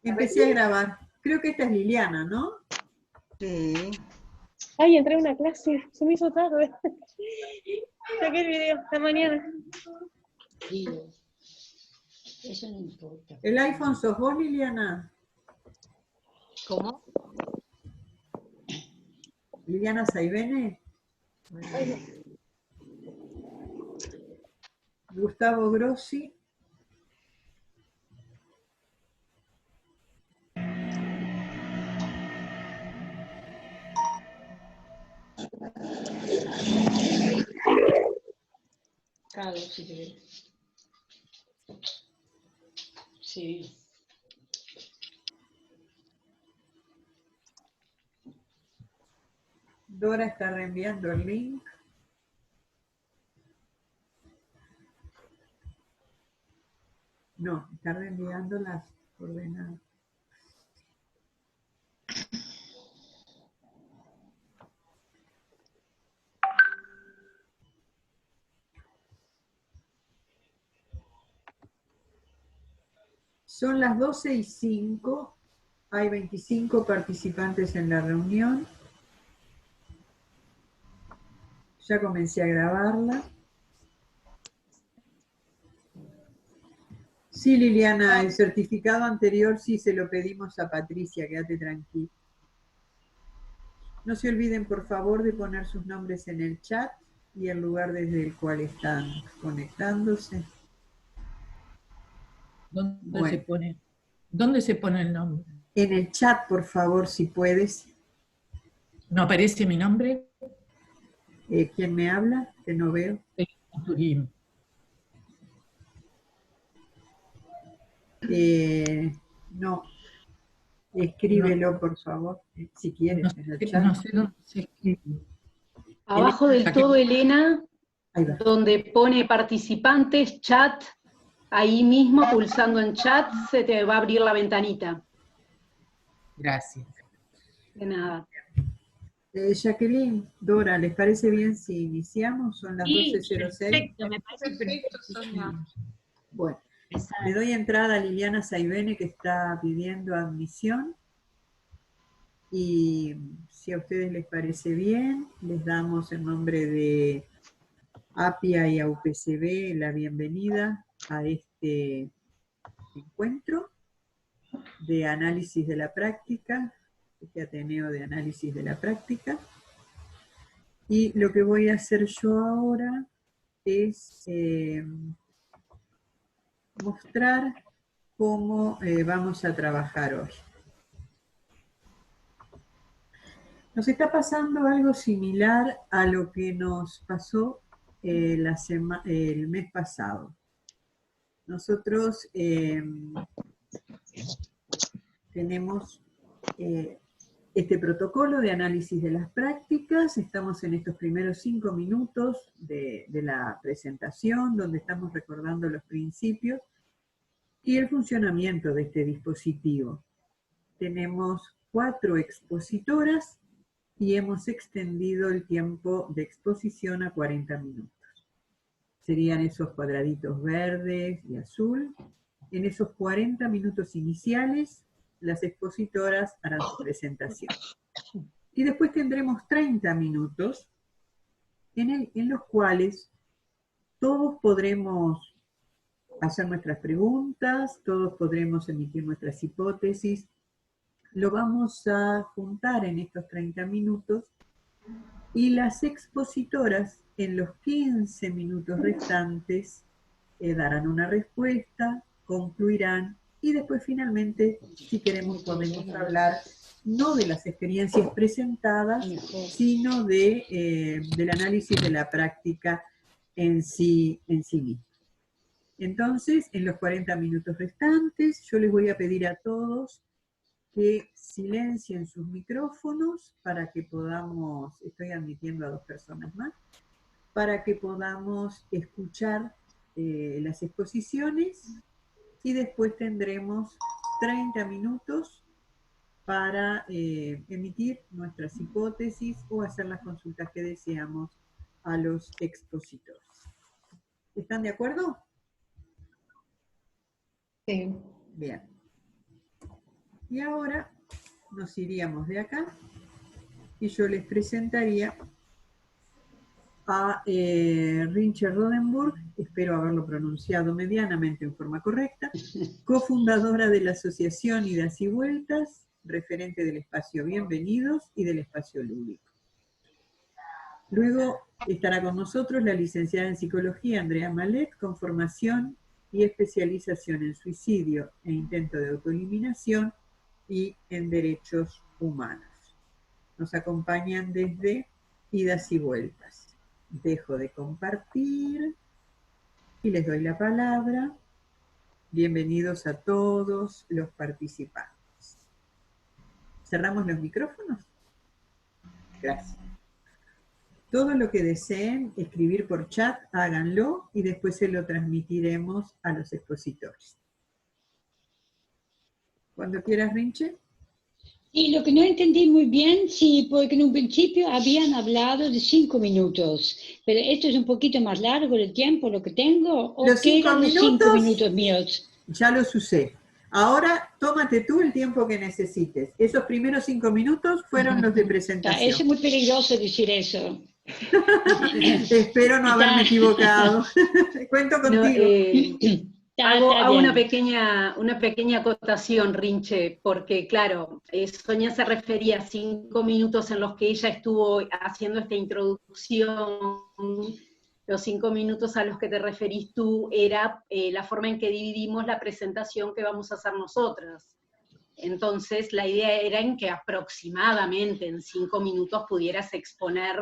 Empecé a grabar. Creo que esta es Liliana, ¿no? Sí. Ay, entré a una clase, se me hizo tarde. Saqué el video, hasta mañana. Sí. Eso no importa. ¿El iPhone sos vos, Liliana? ¿Cómo? ¿Liliana Saibene? Gustavo Grossi. Claro, si querés. Sí. Dora está reenviando el link. No, está reenviando las coordenadas. Son las 12:05. Hay 25 participantes en la reunión. Ya comencé a grabarla. Sí, Liliana, el certificado anterior sí se lo pedimos a Patricia, quédate tranquila. No se olviden, por favor, de poner sus nombres en el chat y el lugar desde el cual están conectándose. ¿Dónde se pone el nombre? En el chat, por favor, si puedes. ¿No aparece mi nombre? ¿Quién me habla? Que no veo. No. Escríbelo, por favor, si quieres, en el chat. No sé dónde se escribe. Abajo del todo, Elena, Ahí va. donde pone participantes, chat, ahí mismo, pulsando en chat, se te va a abrir la ventanita. Gracias. De nada. Jacqueline, Dora, ¿les parece bien si iniciamos? Son las 12:06. Perfecto, me parece perfecto, Sonia. Bueno, le doy entrada a Liliana Saibene, que está pidiendo admisión. Y si a ustedes les parece bien, les damos en nombre de APIA y a UPCB la bienvenida a este encuentro de análisis de la práctica, este Ateneo de Análisis de la Práctica. Y lo que voy a hacer yo ahora es mostrar cómo vamos a trabajar hoy. Nos está pasando algo similar a lo que nos pasó el mes pasado. Nosotros tenemos este protocolo de análisis de las prácticas. Estamos en estos primeros 5 minutos de la presentación, donde estamos recordando los principios y el funcionamiento de este dispositivo. Tenemos 4 expositoras y hemos extendido el tiempo de exposición a 40 minutos. Serían esos cuadraditos verdes y azul. En esos 40 minutos iniciales, las expositoras harán su presentación. Y después tendremos 30 minutos en los cuales todos podremos hacer nuestras preguntas, todos podremos emitir nuestras hipótesis. Lo vamos a juntar en estos 30 minutos y las expositoras en los 15 minutos restantes darán una respuesta, concluirán y después finalmente, si queremos, podemos hablar no de las experiencias presentadas, sino del análisis de la práctica en sí misma. Entonces, en los 40 minutos restantes, yo les voy a pedir a todos que silencien sus micrófonos para que podamos, estoy admitiendo a 2 personas más, para que podamos escuchar las exposiciones y después tendremos 30 minutos para emitir nuestras hipótesis o hacer las consultas que deseamos a los expositores. ¿Están de acuerdo? Sí. Bien. Y ahora nos iríamos de acá y yo les presentaría a Rinche Rodenburg, espero haberlo pronunciado medianamente en forma correcta, cofundadora de la Asociación Idas y Vueltas, referente del espacio Bienvenidos y del espacio Lúdico. Luego estará con nosotros la licenciada en Psicología Andrea Malet, con formación y especialización en suicidio e intento de autoeliminación y en derechos humanos. Nos acompañan desde Idas y Vueltas. Dejo de compartir y les doy la palabra. Bienvenidos a todos los participantes. ¿Cerramos los micrófonos? Gracias. Todo lo que deseen escribir por chat, háganlo y después se lo transmitiremos a los expositores. Cuando quieras, Rinche. Y lo que no entendí muy bien, sí, porque en un principio habían hablado de 5 minutos, pero esto es un poquito más largo el tiempo, lo que tengo, o Los 5 quedan los 5 minutos minutos míos. ya los usé. Ahora tómate tú el tiempo que necesites. Esos primeros 5 minutos fueron los de Eso presentación. es muy peligroso decir eso. Espero no haberme equivocado. Cuento contigo. Hago una pequeña acotación, Rinche, porque claro, Sonia se refería a 5 minutos en los que ella estuvo haciendo esta introducción. Los 5 minutos a los que te referís tú era la forma en que dividimos la presentación que vamos a hacer nosotras. Entonces la idea era en que aproximadamente en 5 minutos pudieras exponer,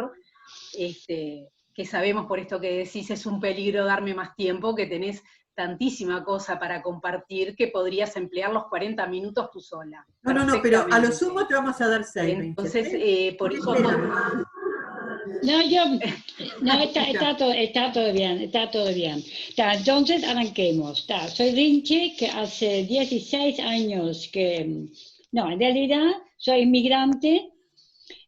que sabemos por esto que decís, es un peligro darme más tiempo, que tenés tantísima cosa para compartir que podrías emplear los 40 minutos tú sola. No, pero a lo sumo te vamos a dar 6. Entonces, por eso... Está todo bien. Entonces arranquemos. Soy Rinche, que hace 16 años en realidad soy inmigrante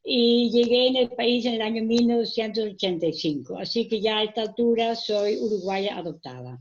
y llegué en el país en el año 1985, así que ya a esta altura soy uruguaya adoptada.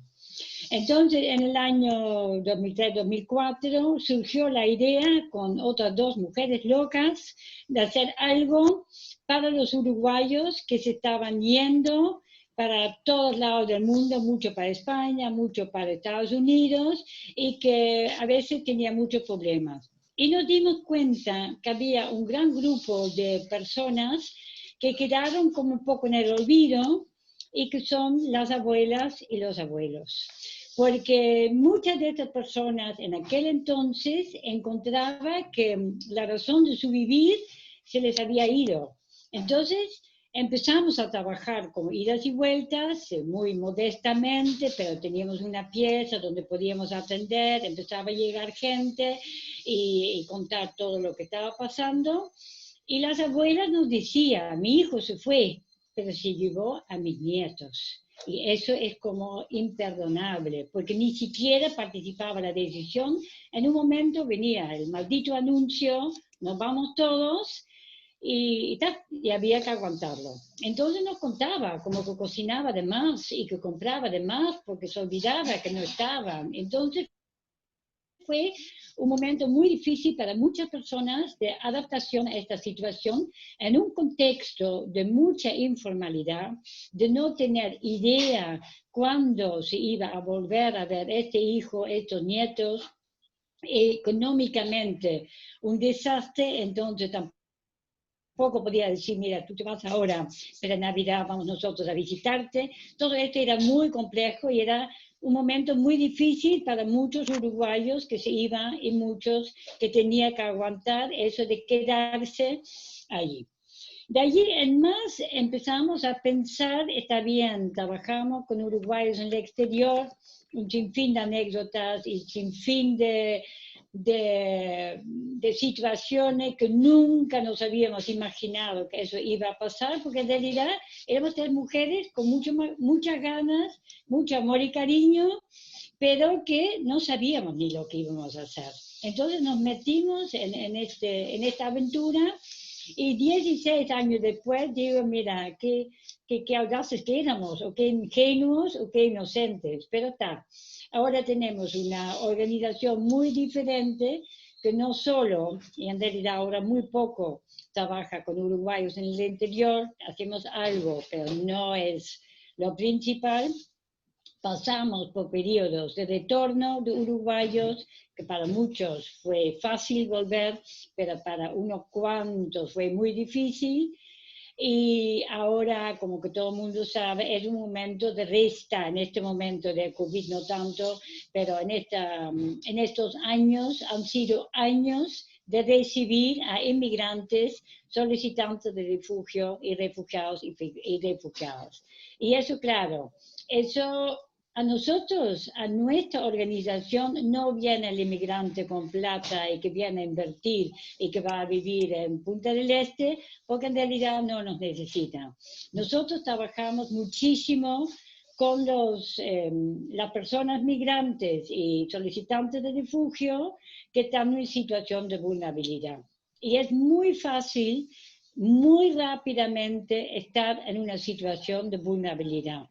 Entonces, en el año 2003-2004 surgió la idea con otras 2 mujeres locas de hacer algo para los uruguayos que se estaban yendo para todos lados del mundo, mucho para España, mucho para Estados Unidos, y que a veces tenía muchos problemas. Y nos dimos cuenta que había un gran grupo de personas que quedaron como un poco en el olvido, y que son las abuelas y los abuelos. Porque muchas de estas personas en aquel entonces encontraban que la razón de su vivir se les había ido. Entonces empezamos a trabajar como idas y vueltas, muy modestamente, pero teníamos una pieza donde podíamos atender, empezaba a llegar gente y contar todo lo que estaba pasando. Y las abuelas nos decían, mi hijo se fue, pero se llevó a mis nietos. Y eso es como imperdonable, porque ni siquiera participaba en la decisión. En un momento venía el maldito anuncio, nos vamos todos, y había que aguantarlo. Entonces nos contaba como que cocinaba de más y que compraba de más porque se olvidaba que no estaba. Entonces fue un momento muy difícil para muchas personas de adaptación a esta situación en un contexto de mucha informalidad, de no tener idea cuándo se iba a volver a ver este hijo, estos nietos, económicamente un desastre. Entonces tampoco podía decir, mira, tú te vas ahora, pero en Navidad vamos nosotros a visitarte. Todo esto era muy complejo y era un momento muy difícil para muchos uruguayos que se iban y muchos que tenían que aguantar eso de quedarse allí. De allí en más empezamos a pensar, está bien, trabajamos con uruguayos en el exterior, un sinfín de anécdotas y sinfín de situaciones que nunca nos habíamos imaginado que eso iba a pasar, porque en realidad éramos 3 mujeres con muchas ganas, mucho amor y cariño, pero que no sabíamos ni lo que íbamos a hacer. Entonces nos metimos en esta aventura, y 16 años después digo, mira, qué audaces que éramos, o qué ingenuos, o qué inocentes, pero está. Ahora tenemos una organización muy diferente, que no solo, y en realidad ahora muy poco, trabaja con uruguayos en el interior, hacemos algo, pero no es lo principal. Pasamos por periodos de retorno de uruguayos, que para muchos fue fácil volver, pero para unos cuantos fue muy difícil. Y ahora, como que todo el mundo sabe, es un momento de resta, en este momento de COVID no tanto, pero en estos años han sido años de recibir a inmigrantes, solicitantes de refugio y refugiados y refugiadas. Y eso, claro, eso a nosotros, a nuestra organización, no viene el inmigrante con plata y que viene a invertir y que va a vivir en Punta del Este, porque en realidad no nos necesitan. Nosotros trabajamos muchísimo con las personas migrantes y solicitantes de refugio que están en situación de vulnerabilidad. Y es muy fácil, muy rápidamente, estar en una situación de vulnerabilidad.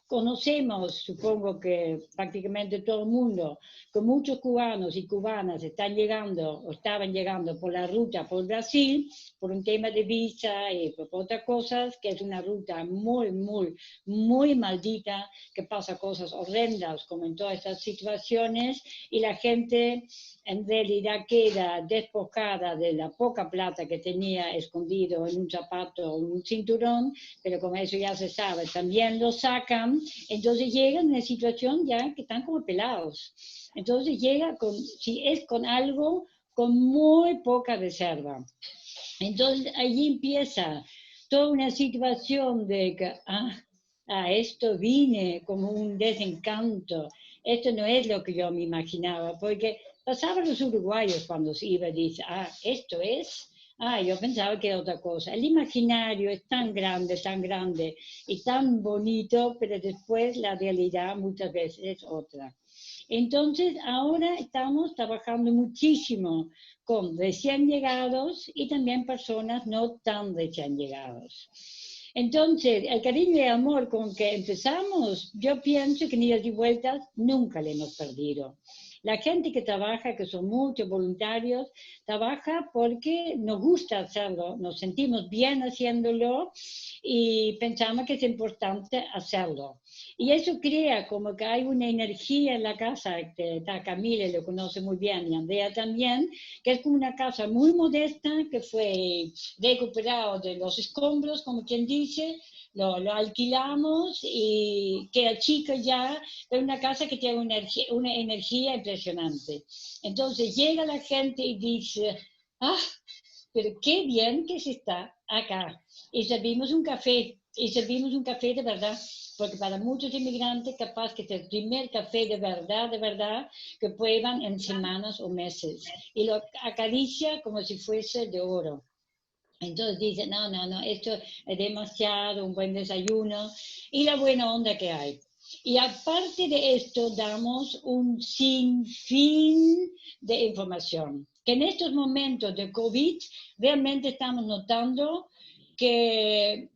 Conocemos, supongo que prácticamente todo el mundo, que muchos cubanos y cubanas están llegando o estaban llegando por la ruta por Brasil, por un tema de visa y por otras cosas, que es una ruta muy, muy, muy maldita, que pasa cosas horrendas como en todas estas situaciones, y la gente en realidad queda despojada de la poca plata que tenía escondido en un zapato o un cinturón, pero como eso ya se sabe, también lo sacan, entonces llegan a una situación ya que están como pelados. Entonces llega si es con algo, con muy poca reserva. Entonces allí empieza toda una situación de que, esto vine como un desencanto, esto no es lo que yo me imaginaba, porque pasaban los uruguayos cuando se iba y dice, esto es, yo pensaba que era otra cosa. El imaginario es tan grande y tan bonito, pero después la realidad muchas veces es otra. Entonces, ahora estamos trabajando muchísimo con recién llegados y también personas no tan recién llegados. Entonces, el cariño y el amor con que empezamos, yo pienso que en idas y vueltas nunca le hemos perdido. La gente que trabaja, que son muchos voluntarios, trabaja porque nos gusta hacerlo, nos sentimos bien haciéndolo y pensamos que es importante hacerlo. Y eso crea como que hay una energía en la casa, que Camila lo conoce muy bien y Andrea también, que es como una casa muy modesta que fue recuperado de los escombros, como quien dice, lo alquilamos y queda chica ya, pero una casa que tiene una energía impresionante. Entonces llega la gente y dice, pero qué bien que se está acá. Y servimos un café de verdad, porque para muchos inmigrantes capaz que es el primer café de verdad, que prueban en semanas o meses. Y lo acaricia como si fuese de oro. Entonces dice, no, esto es demasiado, un buen desayuno y la buena onda que hay. Y aparte de esto, damos un sinfín de información. Que en estos momentos de COVID realmente estamos notando que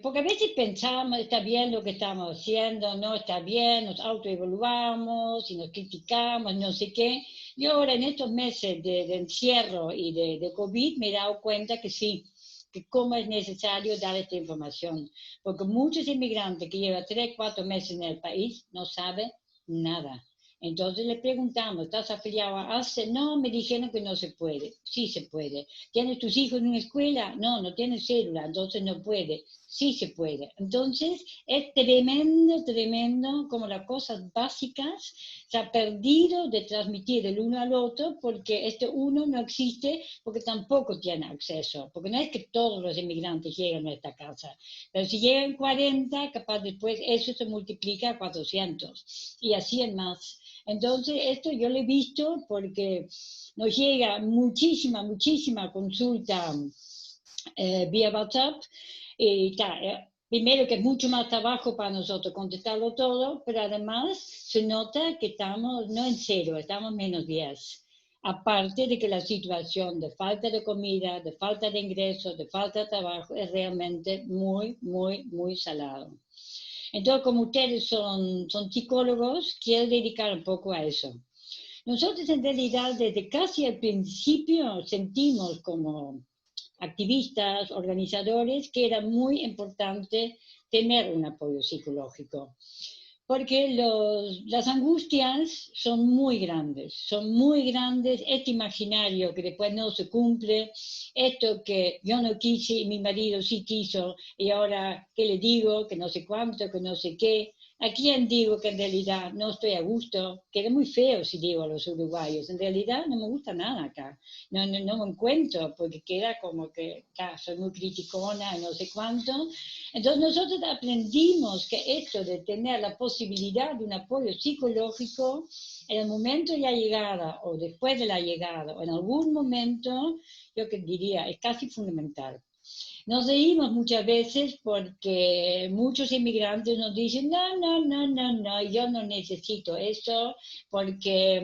porque a veces pensamos, está bien lo que estamos haciendo, no está bien, nos autoevaluamos y nos criticamos, no sé qué. Yo ahora en estos meses de encierro y de COVID me he dado cuenta que sí, que cómo es necesario dar esta información. Porque muchos inmigrantes que llevan 3, 4 meses en el país no saben nada. Entonces le preguntamos, ¿estás afiliado a ACE? No, me dijeron que no se puede. Sí se puede. ¿Tienes tus hijos en una escuela? No, no tienes cédula, entonces no puede. Sí se puede. Entonces es tremendo como las cosas básicas se ha perdido de transmitir el uno al otro porque este uno no existe porque tampoco tiene acceso. Porque no es que todos los inmigrantes lleguen a nuestra casa, pero si llegan 40, capaz después eso se multiplica a 400 y así en más. Entonces, esto yo lo he visto porque nos llega muchísima consulta vía WhatsApp. Y primero que es mucho más trabajo para nosotros contestarlo todo, pero además se nota que estamos no en 0, estamos menos 10. Aparte de que la situación de falta de comida, de falta de ingresos, de falta de trabajo es realmente muy salado. Entonces, como ustedes son psicólogos, quiero dedicar un poco a eso. Nosotros en realidad desde casi al principio sentimos como activistas, organizadores, que era muy importante tener un apoyo psicológico. Porque las angustias son muy grandes, este imaginario que después no se cumple, esto que yo no quise y mi marido sí quiso, y ahora, ¿qué le digo? Que no sé cuánto, que no sé qué. ¿A quién digo que en realidad no estoy a gusto? Queda muy feo si digo a los uruguayos, en realidad no me gusta nada acá, no me encuentro, porque queda como que soy muy criticona y no sé cuánto. Entonces nosotros aprendimos que esto de tener la posibilidad de un apoyo psicológico en el momento de la llegada o después de la llegada o en algún momento, yo que diría, es casi fundamental. Nos reímos muchas veces porque muchos inmigrantes nos dicen, no, yo no necesito eso porque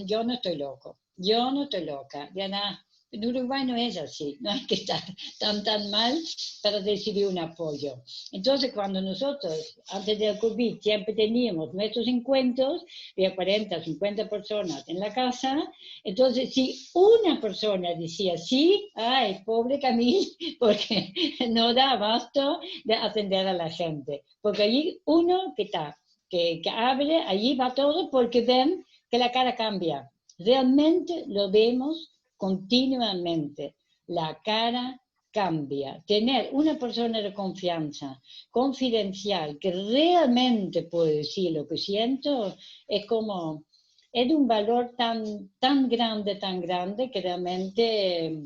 yo no estoy loco, yo no estoy loca, ya nada. En Uruguay no es así, no hay que estar tan mal para recibir un apoyo. Entonces, cuando nosotros, antes del COVID, siempre teníamos nuestros encuentros, había 40, 50 personas en la casa, entonces si una persona decía sí, ay, pobre Camille, porque no da abasto de atender a la gente. Porque allí uno que abre, allí va todo porque ven que la cara cambia. Realmente lo vemos continuamente. La cara cambia. Tener una persona de confianza, confidencial, que realmente puede decir lo que siento, es de un valor tan grande, que realmente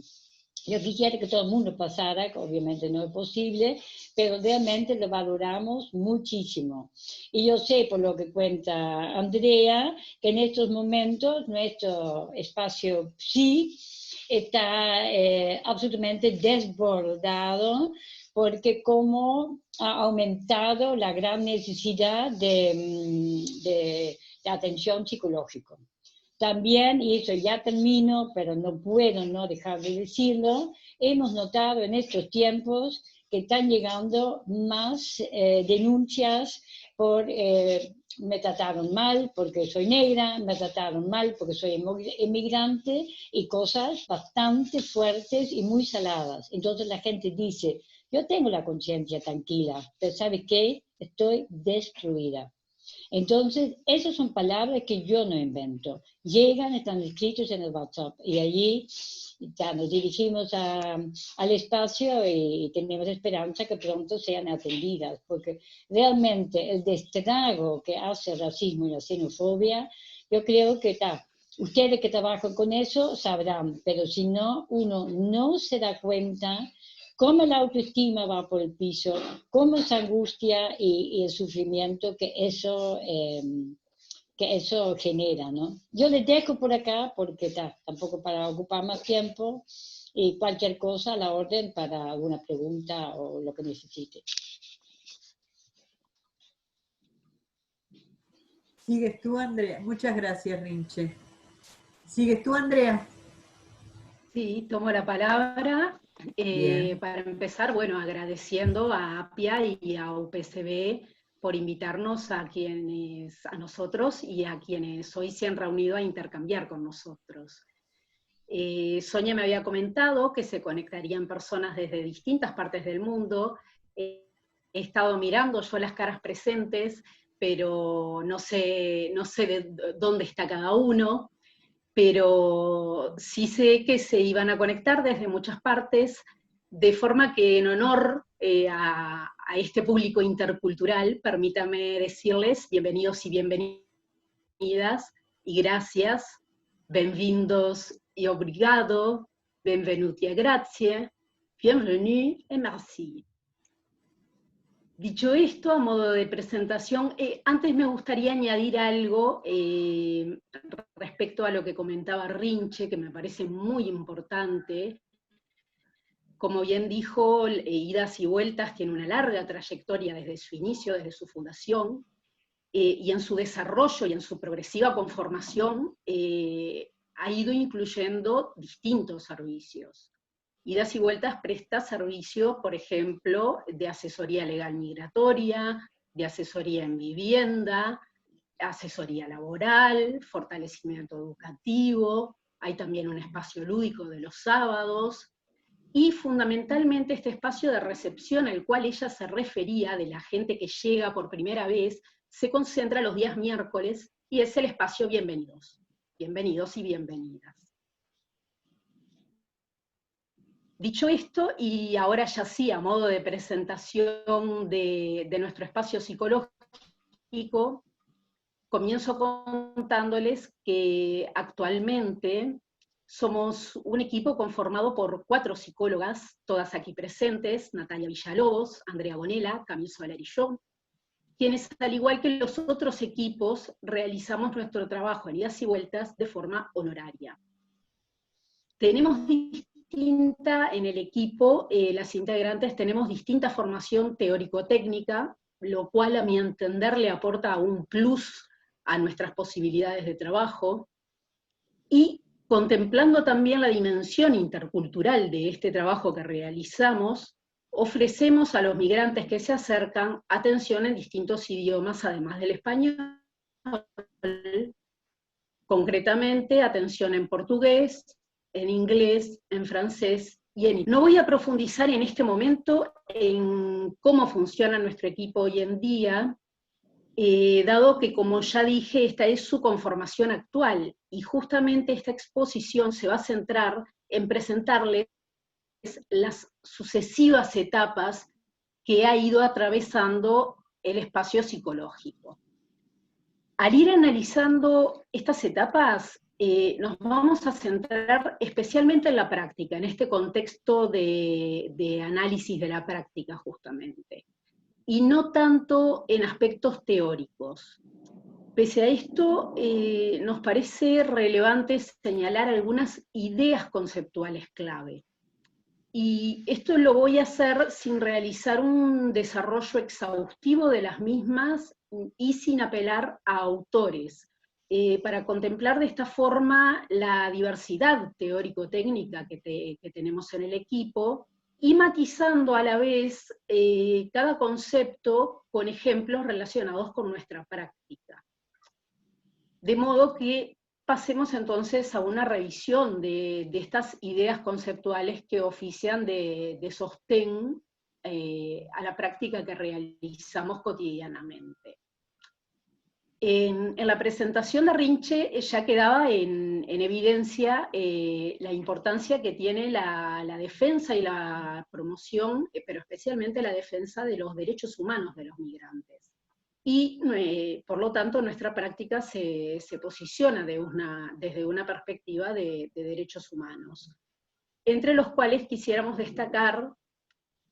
yo quisiera que todo el mundo pasara, que obviamente no es posible, pero realmente lo valoramos muchísimo. Y yo sé, por lo que cuenta Andrea, que en estos momentos nuestro espacio sí está absolutamente desbordado, porque como ha aumentado la gran necesidad de atención psicológica. También, y eso ya termino, pero no puedo no dejar de decirlo, hemos notado en estos tiempos que están llegando más denuncias por me trataron mal porque soy negra, me trataron mal porque soy inmigrante, y cosas bastante fuertes y muy saladas. Entonces la gente dice, yo tengo la conciencia tranquila, pero ¿sabe qué? Estoy destruida. Entonces, esas son palabras que yo no invento. Llegan, están escritos en el WhatsApp, y allí ya nos dirigimos al espacio y tenemos esperanza que pronto sean atendidas, porque realmente el destrago que hace el racismo y la xenofobia, yo creo que ustedes que trabajan con eso sabrán, pero si no, uno no se da cuenta cómo la autoestima va por el piso, cómo esa angustia y el sufrimiento que eso genera, ¿no? Yo les dejo por acá porque tampoco para ocupar más tiempo, y cualquier cosa a la orden para alguna pregunta o lo que necesite. Sigues tú, Andrea. Muchas gracias, Rinche. Sigues tú, Andrea. Sí, tomo la palabra. Para empezar, bueno, agradeciendo a APIA y a UPCB por invitarnos a nosotros y a quienes hoy se han reunido a intercambiar con nosotros. Sonia me había comentado que se conectarían personas desde distintas partes del mundo. He estado mirando yo las caras presentes, pero no sé de dónde está cada uno, pero sí sé que se iban a conectar desde muchas partes, de forma que en honor a este público intercultural, permítame decirles bienvenidos y bienvenidas, y gracias, benvindos y obrigado, benvenuti e grazie, bienvenue et merci. Dicho esto, a modo de presentación, antes me gustaría añadir algo respecto a lo que comentaba Rinche, que me parece muy importante. Como bien dijo, Idas y Vueltas tiene una larga trayectoria desde su inicio, desde su fundación, y en su desarrollo y en su progresiva conformación ha ido incluyendo distintos servicios. Idas y Vueltas presta servicio, por ejemplo, de asesoría legal migratoria, de asesoría en vivienda, asesoría laboral, fortalecimiento educativo, hay también un espacio lúdico de los sábados, y fundamentalmente este espacio de recepción al cual ella se refería, de la gente que llega por primera vez, se concentra los días miércoles, y es el espacio Bienvenidos. Bienvenidos y bienvenidas. Dicho esto, y ahora ya sí, a modo de presentación de nuestro espacio psicológico, comienzo contándoles que actualmente somos un equipo conformado por 4 psicólogas, todas aquí presentes, Natalia Villalobos, Andrea Bonella, Camille Soler y yo, quienes, al igual que los otros equipos, realizamos nuestro trabajo en idas y vueltas de forma honoraria. Tenemos en el equipo, las integrantes tenemos distinta formación teórico-técnica, lo cual a mi entender le aporta un plus a nuestras posibilidades de trabajo, y contemplando también la dimensión intercultural de este trabajo que realizamos, ofrecemos a los migrantes que se acercan atención en distintos idiomas, además del español, concretamente atención en portugués, en inglés, en francés y en... No voy a profundizar en este momento en cómo funciona nuestro equipo hoy en día, dado que, como ya dije, esta es su conformación actual, y justamente esta exposición se va a centrar en presentarles las sucesivas etapas que ha ido atravesando el espacio psicológico. Al ir analizando estas etapas, nos vamos a centrar especialmente en la práctica, en este contexto de análisis de la práctica justamente, y no tanto en aspectos teóricos. Pese a esto, nos parece relevante señalar algunas ideas conceptuales clave. Y esto lo voy a hacer sin realizar un desarrollo exhaustivo de las mismas y sin apelar a autores, para contemplar de esta forma la diversidad teórico-técnica que tenemos en el equipo, y matizando a la vez cada concepto con ejemplos relacionados con nuestra práctica. De modo que pasemos entonces a una revisión de estas ideas conceptuales que ofician de sostén a la práctica que realizamos cotidianamente. En la presentación de Rinche ya quedaba en evidencia la importancia que tiene la defensa y la promoción, pero especialmente la defensa de los derechos humanos de los migrantes. Y por lo tanto nuestra práctica se posiciona desde una perspectiva de derechos humanos, entre los cuales quisiéramos destacar,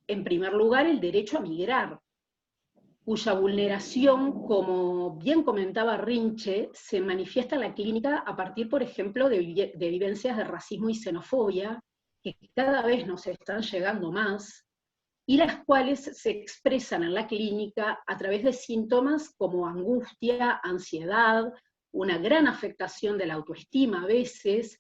en primer lugar, el derecho a migrar, cuya vulneración, como bien comentaba Rinche, se manifiesta en la clínica a partir, por ejemplo, de vivencias de racismo y xenofobia, que cada vez nos están llegando más, y las cuales se expresan en la clínica a través de síntomas como angustia, ansiedad, una gran afectación de la autoestima a veces,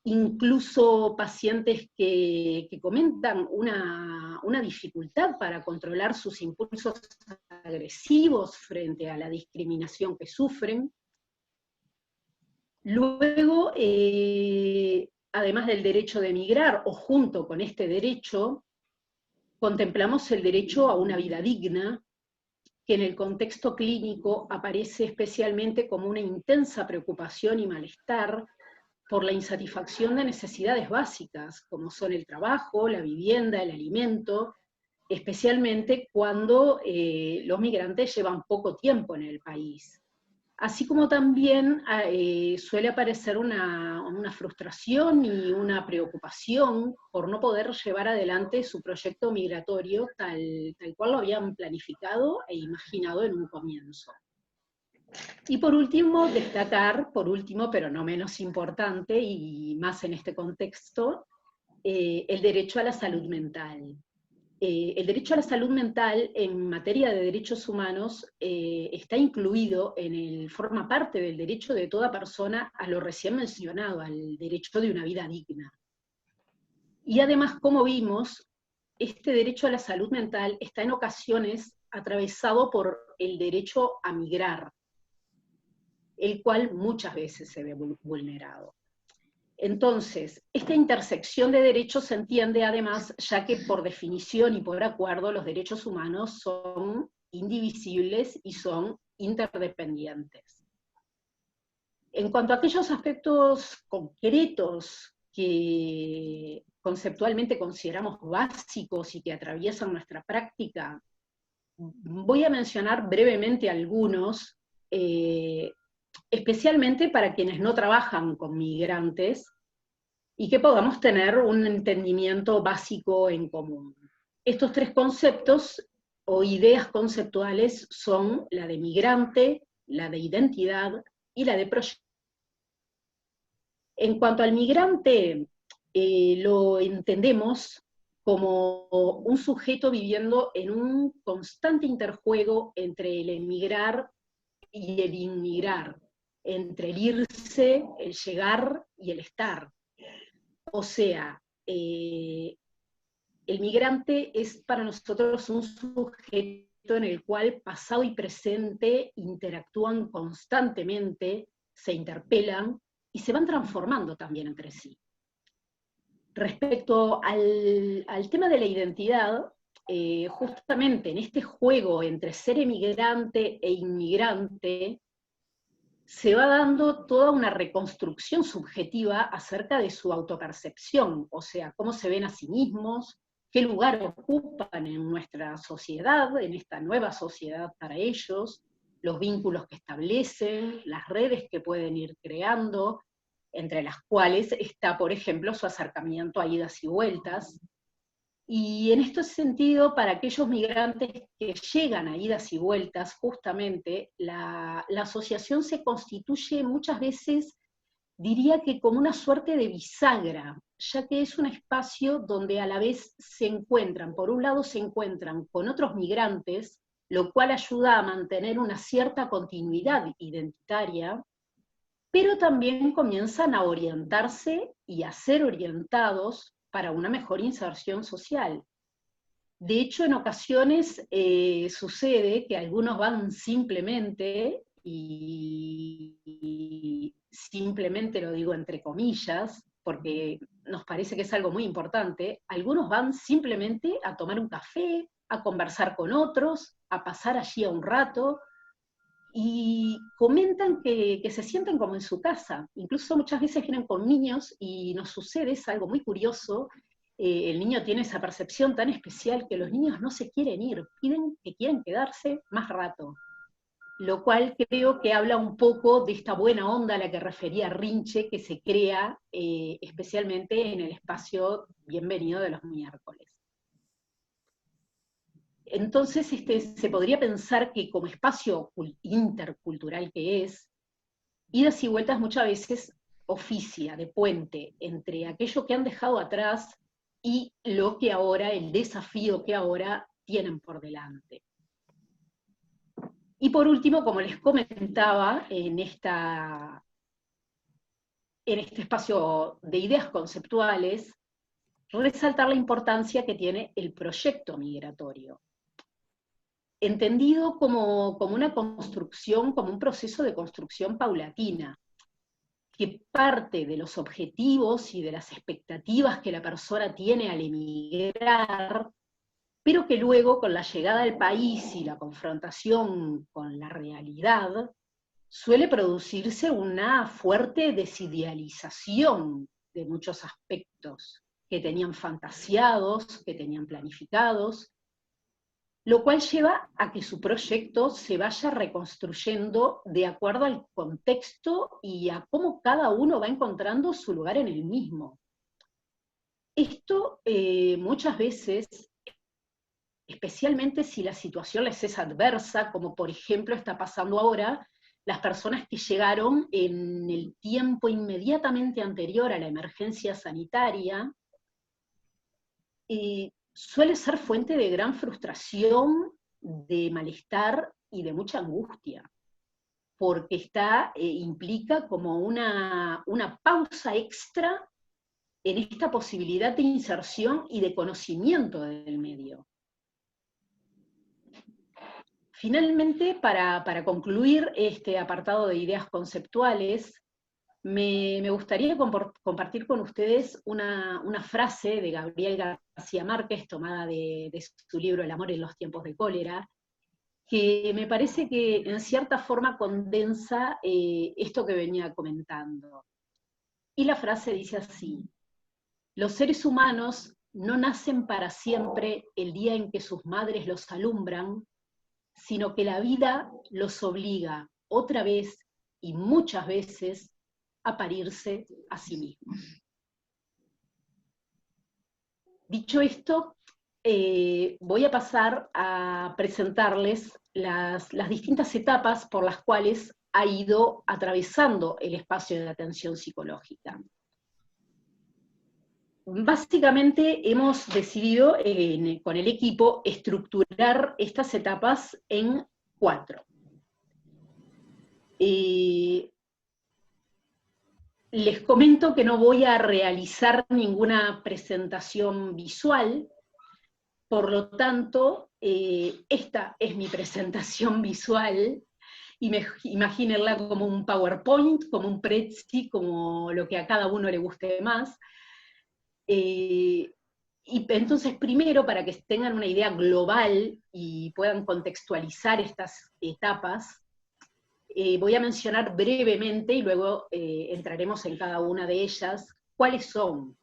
incluso pacientes que comentan una dificultad para controlar sus impulsos agresivos frente a la discriminación que sufren. Luego, además del derecho de emigrar, o junto con este derecho, contemplamos el derecho a una vida digna, que en el contexto clínico aparece especialmente como una intensa preocupación y malestar por la insatisfacción de necesidades básicas, como son el trabajo, la vivienda, el alimento, especialmente cuando los migrantes llevan poco tiempo en el país. Así como también suele aparecer una frustración y una preocupación por no poder llevar adelante su proyecto migratorio tal cual lo habían planificado e imaginado en un comienzo. Y por último, destacar, pero no menos importante, y más en este contexto, el derecho a la salud mental. El derecho a la salud mental en materia de derechos humanos está incluido forma parte del derecho de toda persona a lo recién mencionado, al derecho de una vida digna. Y además, como vimos, este derecho a la salud mental está en ocasiones atravesado por el derecho a migrar, el cual muchas veces se ve vulnerado. Entonces, esta intersección de derechos se entiende además, ya que por definición y por acuerdo los derechos humanos son indivisibles y son interdependientes. En cuanto a aquellos aspectos concretos que conceptualmente consideramos básicos y que atraviesan nuestra práctica, voy a mencionar brevemente algunos, especialmente para quienes no trabajan con migrantes, y que podamos tener un entendimiento básico en común. Estos tres conceptos o ideas conceptuales son la de migrante, la de identidad y la de proyecto. En cuanto al migrante, lo entendemos como un sujeto viviendo en un constante interjuego entre el emigrar y el inmigrar, entre el irse, el llegar y el estar. O sea, el migrante es para nosotros un sujeto en el cual pasado y presente interactúan constantemente, se interpelan y se van transformando también entre sí. Respecto al tema de la identidad, justamente en este juego entre ser emigrante e inmigrante, se va dando toda una reconstrucción subjetiva acerca de su autopercepción, o sea, cómo se ven a sí mismos, qué lugar ocupan en nuestra sociedad, en esta nueva sociedad para ellos, los vínculos que establecen, las redes que pueden ir creando, entre las cuales está, por ejemplo, su acercamiento a idas y vueltas. Y en este sentido, para aquellos migrantes que llegan a idas y vueltas, justamente, la asociación se constituye muchas veces, diría que como una suerte de bisagra, ya que es un espacio donde a la vez se encuentran, por un lado se encuentran con otros migrantes, lo cual ayuda a mantener una cierta continuidad identitaria, pero también comienzan a orientarse y a ser orientados para una mejor inserción social. De hecho, en ocasiones sucede que algunos van simplemente, y simplemente lo digo entre comillas, porque nos parece que es algo muy importante, algunos van simplemente a tomar un café, a conversar con otros, a pasar allí a un rato, y comentan que se sienten como en su casa. Incluso muchas veces vienen con niños y nos sucede, es algo muy curioso, el niño tiene esa percepción tan especial que los niños no se quieren ir, piden que quieren quedarse más rato, lo cual creo que habla un poco de esta buena onda a la que refería Rinche, que se crea especialmente en el espacio Bienvenido de los miércoles. Entonces se podría pensar que como espacio intercultural que es, idas y vueltas muchas veces oficia de puente entre aquello que han dejado atrás y lo que ahora, el desafío que ahora tienen por delante. Y por último, como les comentaba, en este espacio de ideas conceptuales, resaltar la importancia que tiene el proyecto migratorio, entendido como una construcción, como un proceso de construcción paulatina, que parte de los objetivos y de las expectativas que la persona tiene al emigrar, pero que luego con la llegada al país y la confrontación con la realidad, suele producirse una fuerte desidealización de muchos aspectos que tenían fantasiados, que tenían planificados, lo cual lleva a que su proyecto se vaya reconstruyendo de acuerdo al contexto y a cómo cada uno va encontrando su lugar en el mismo. Esto muchas veces, especialmente si la situación les es adversa, como por ejemplo está pasando ahora, las personas que llegaron en el tiempo inmediatamente anterior a la emergencia sanitaria, suele ser fuente de gran frustración, de malestar y de mucha angustia, porque implica como una pausa extra en esta posibilidad de inserción y de conocimiento del medio. Finalmente, para concluir este apartado de ideas conceptuales, me gustaría compartir con ustedes una frase de Gabriel García Márquez, tomada de su libro El amor en los tiempos de cólera, que me parece que en cierta forma condensa esto que venía comentando. Y la frase dice así: los seres humanos no nacen para siempre el día en que sus madres los alumbran, sino que la vida los obliga otra vez y muchas veces a parirse a sí mismos. Dicho esto, voy a pasar a presentarles las distintas etapas por las cuales ha ido atravesando el espacio de atención psicológica. Básicamente hemos decidido con el equipo estructurar estas etapas en 4. Les comento que no voy a realizar ninguna presentación visual, por lo tanto, esta es mi presentación visual, y imagínenla como un PowerPoint, como un Prezi, como lo que a cada uno le guste más. Y entonces, primero, para que tengan una idea global y puedan contextualizar estas etapas, voy a mencionar brevemente, y luego entraremos en cada una de ellas, cuáles son.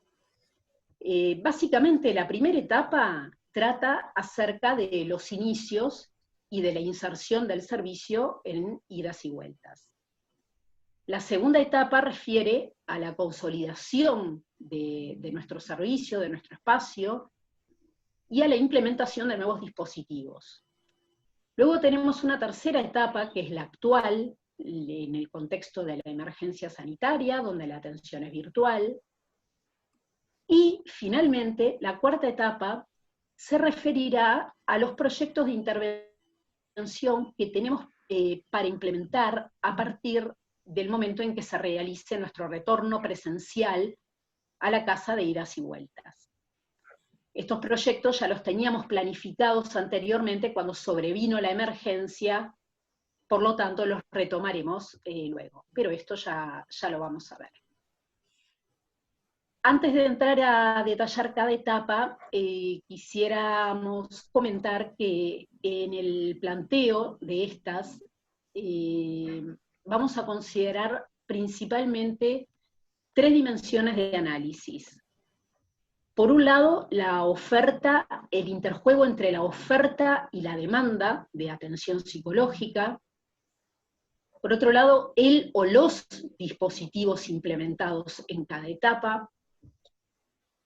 Básicamente, la primera etapa trata acerca de los inicios y de la inserción del servicio en idas y vueltas. La segunda etapa refiere a la consolidación de nuestro servicio, de nuestro espacio, y a la implementación de nuevos dispositivos. Luego tenemos una tercera etapa, que es la actual, en el contexto de la emergencia sanitaria, donde la atención es virtual. Y finalmente, la cuarta etapa se referirá a los proyectos de intervención que tenemos para implementar a partir del momento en que se realice nuestro retorno presencial a la casa de idas y vueltas. Estos proyectos ya los teníamos planificados anteriormente cuando sobrevino la emergencia, por lo tanto los retomaremos luego, pero esto ya lo vamos a ver. Antes de entrar a detallar cada etapa, quisiéramos comentar que en el planteo de estas vamos a considerar principalmente 3 dimensiones de análisis. Por un lado, la oferta, el interjuego entre la oferta y la demanda de atención psicológica. Por otro lado, el o los dispositivos implementados en cada etapa.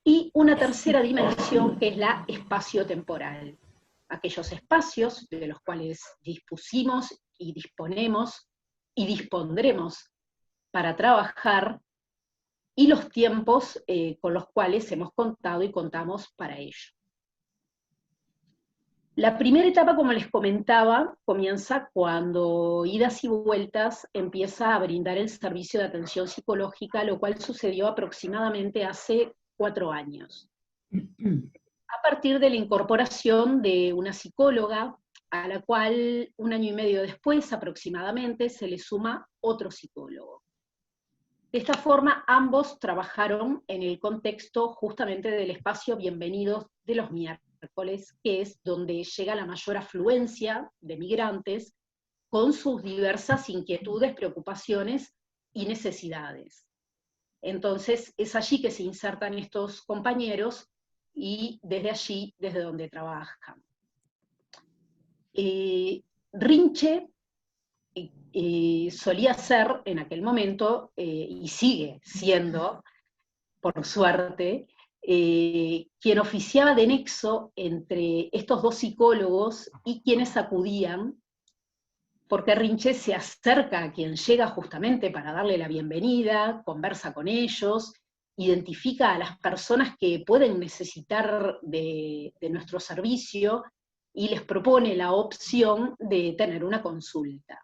Y una tercera dimensión, que es la espacio-temporal. Aquellos espacios de los cuales dispusimos y disponemos y dispondremos para trabajar, y los tiempos con los cuales hemos contado y contamos para ello. La primera etapa, como les comentaba, comienza cuando Idas y Vueltas empieza a brindar el servicio de atención psicológica, lo cual sucedió aproximadamente hace 4 años. A partir de la incorporación de una psicóloga, a la cual 1 año y medio después aproximadamente se le suma otro psicólogo. De esta forma, ambos trabajaron en el contexto justamente del espacio Bienvenidos de los miércoles, que es donde llega la mayor afluencia de migrantes con sus diversas inquietudes, preocupaciones y necesidades. Entonces, es allí que se insertan estos compañeros y desde allí, desde donde trabajan. Rinche solía ser en aquel momento, y sigue siendo, por suerte, quien oficiaba de nexo entre estos 2 psicólogos y quienes acudían, porque Rinche se acerca a quien llega justamente para darle la bienvenida, conversa con ellos, identifica a las personas que pueden necesitar de nuestro servicio y les propone la opción de tener una consulta.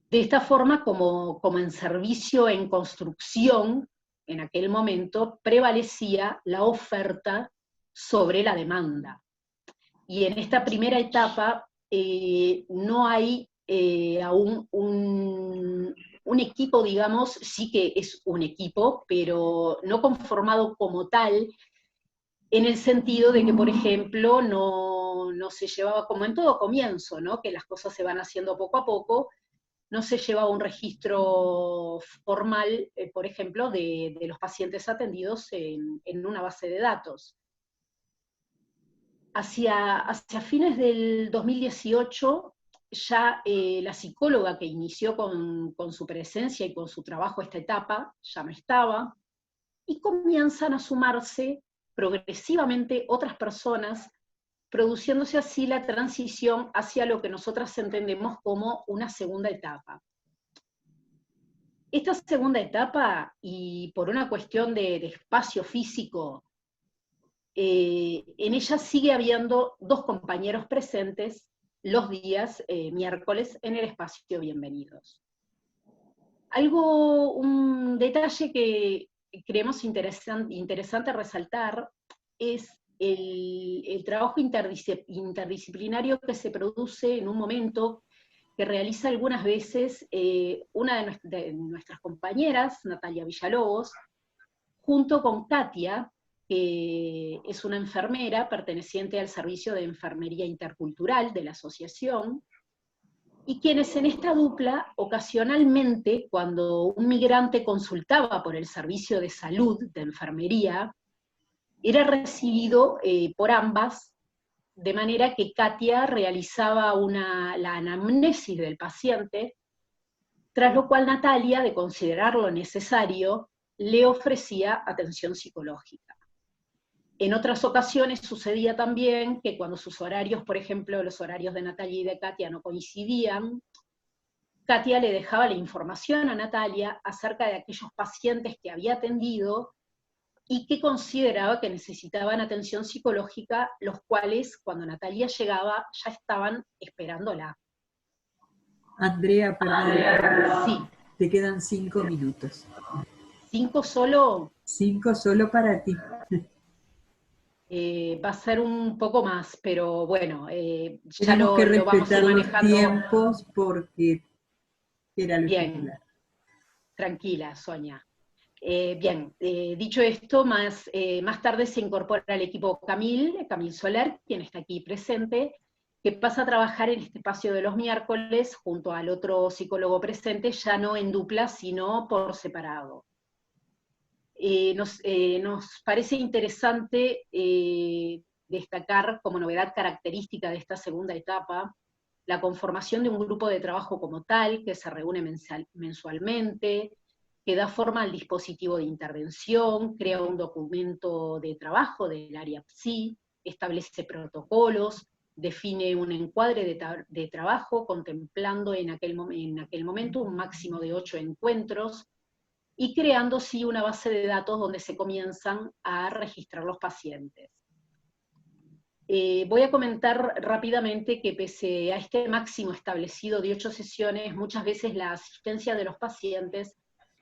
De esta forma, como en servicio en construcción, en aquel momento prevalecía la oferta sobre la demanda. Y en esta primera etapa no hay aún un equipo, digamos, sí que es un equipo, pero no conformado como tal, en el sentido de que, por ejemplo, no se llevaba, como en todo comienzo, ¿no? Que las cosas se van haciendo poco a poco, no se llevaba un registro formal, por ejemplo, de los pacientes atendidos en una base de datos. Hacia fines del 2018, ya la psicóloga que inició con su presencia y con su trabajo esta etapa, ya no estaba, y comienzan a sumarse progresivamente otras personas, produciéndose así la transición hacia lo que nosotras entendemos como una segunda etapa. Esta segunda etapa, y por una cuestión de espacio físico, en ella sigue habiendo 2 compañeros presentes los días miércoles en el espacio Bienvenidos. Un detalle que creemos interesante resaltar es el trabajo interdisciplinario que se produce en un momento, que realiza algunas veces una de nuestras compañeras, Natalia Villalobos, junto con Katia, que es una enfermera perteneciente al Servicio de Enfermería Intercultural de la asociación, y quienes en esta dupla, ocasionalmente, cuando un migrante consultaba por el servicio de salud de enfermería, era recibido por ambas, de manera que Katia realizaba la anamnesis del paciente, tras lo cual Natalia, de considerarlo necesario, le ofrecía atención psicológica. En otras ocasiones sucedía también que cuando sus horarios, por ejemplo, los horarios de Natalia y de Katia no coincidían, Katia le dejaba la información a Natalia acerca de aquellos pacientes que había atendido y que consideraba que necesitaban atención psicológica, los cuales, cuando Natalia llegaba, ya estaban esperándola. Andrea, perdón. Sí. Te quedan 5 minutos. ¿5 solo? 5 solo para ti. Va a ser un poco más, pero bueno, ya Tenemos que lo vamos a respetar ir los manejando. tiempos porque era lo Bien, titular. Tranquila, Sonia. Bien, dicho esto, más tarde se incorpora al equipo Camil Soler, quien está aquí presente, que pasa a trabajar en este espacio de los miércoles junto al otro psicólogo presente, ya no en dupla, sino por separado. Nos parece interesante destacar como novedad característica de esta segunda etapa la conformación de un grupo de trabajo como tal, que se reúne mensualmente, que da forma al dispositivo de intervención, crea un documento de trabajo del área PSI, establece protocolos, define un encuadre de trabajo, contemplando en aquel momento un máximo de 8 encuentros, y creando sí una base de datos donde se comienzan a registrar los pacientes. Voy a comentar rápidamente que pese a este máximo establecido de 8 sesiones, muchas veces la asistencia de los pacientes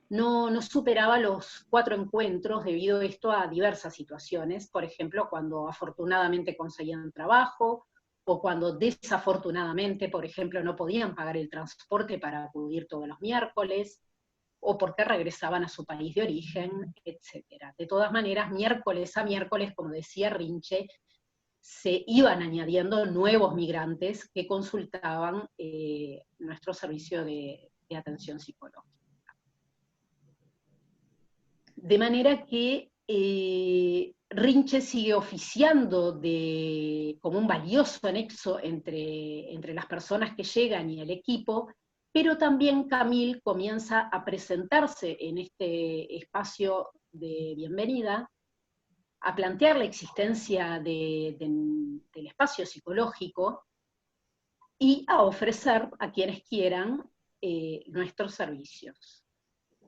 no superaba los 4 encuentros debido a esto a diversas situaciones, por ejemplo, cuando afortunadamente conseguían trabajo, o cuando desafortunadamente, por ejemplo, no podían pagar el transporte para acudir todos los miércoles, o porque regresaban a su país de origen, etc. De todas maneras, miércoles a miércoles, como decía Rinche, se iban añadiendo nuevos migrantes que consultaban nuestro servicio de atención psicológica. De manera que Rinche sigue oficiando como un valioso anexo entre las personas que llegan y el equipo, pero también Camil comienza a presentarse en este espacio de bienvenida, a plantear la existencia del espacio psicológico y a ofrecer a quienes quieran nuestros servicios.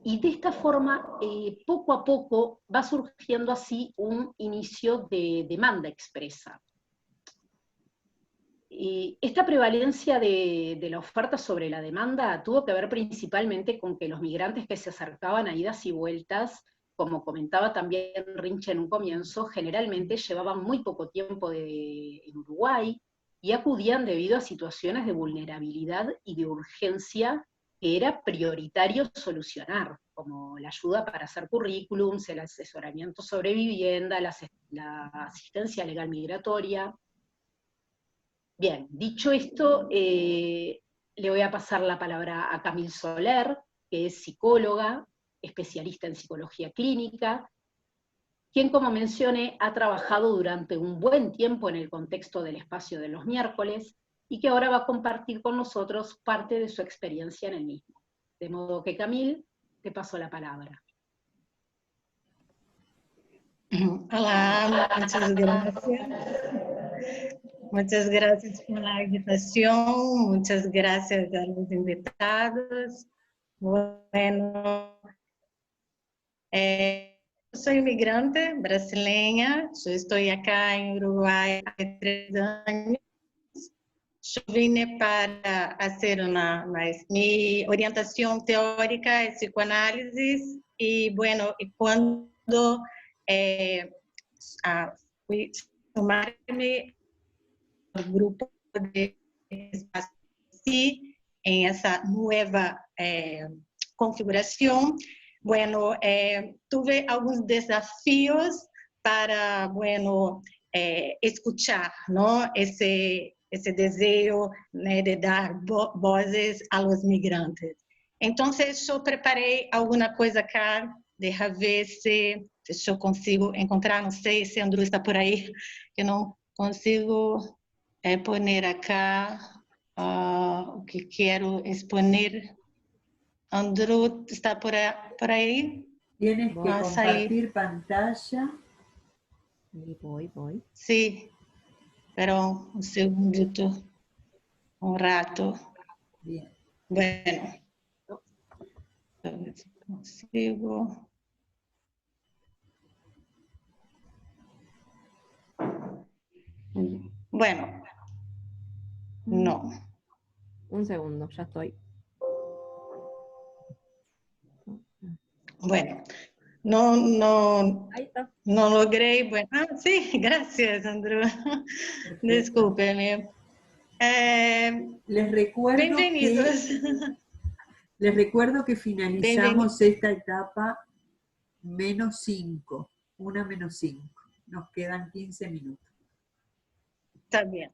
Y de esta forma, poco a poco, va surgiendo así un inicio de demanda expresa. Esta prevalencia de la oferta sobre la demanda tuvo que ver principalmente con que los migrantes que se acercaban a idas y vueltas, como comentaba también Rinche en un comienzo, generalmente llevaban muy poco tiempo en Uruguay, y acudían debido a situaciones de vulnerabilidad y de urgencia que era prioritario solucionar, como la ayuda para hacer currículums, el asesoramiento sobre vivienda, la asistencia legal migratoria. Bien, dicho esto, le voy a pasar la palabra a Camille Soler, que es psicóloga, especialista en psicología clínica, quien, como mencioné, ha trabajado durante un buen tiempo en el contexto del espacio de los miércoles, y que ahora va a compartir con nosotros parte de su experiencia en el mismo. De modo que, Camille, te paso la palabra. Olá, muchas gracias. Muchas gracias por la invitación, muchas gracias a los invitados. Bueno, soy inmigrante brasileña, yo estoy acá en Uruguay hace 3 años. Yo vine para hacer mi orientación teórica es psicoanálisis, y bueno, y cuando fui sumarme al grupo de espacio en esa nueva configuración, bueno, tuve algunos desafíos para, bueno, escuchar, ¿no? Ese deseo, né, de dar voces a los migrantes. Entonces, yo preparé alguna coisa acá, deixa ver se eu consigo encontrar, não sei se Andrew está por aí, que não consigo poner acá o que quero exponer. Andrew, está por aí? Tienes que compartir pantalla. Sí, voy. Sí, pero un segundito, un rato. Bien. Bueno, a ver si consigo. Bueno, no. Un segundo, ya estoy. Bueno, no Ahí está. no logré. Bueno, sí, gracias, Andrew. Discúlpeme. Les recuerdo Bienvenidos. Les recuerdo que finalizamos esta etapa -5, una -5. Nos quedan 15 minutos. Está bien.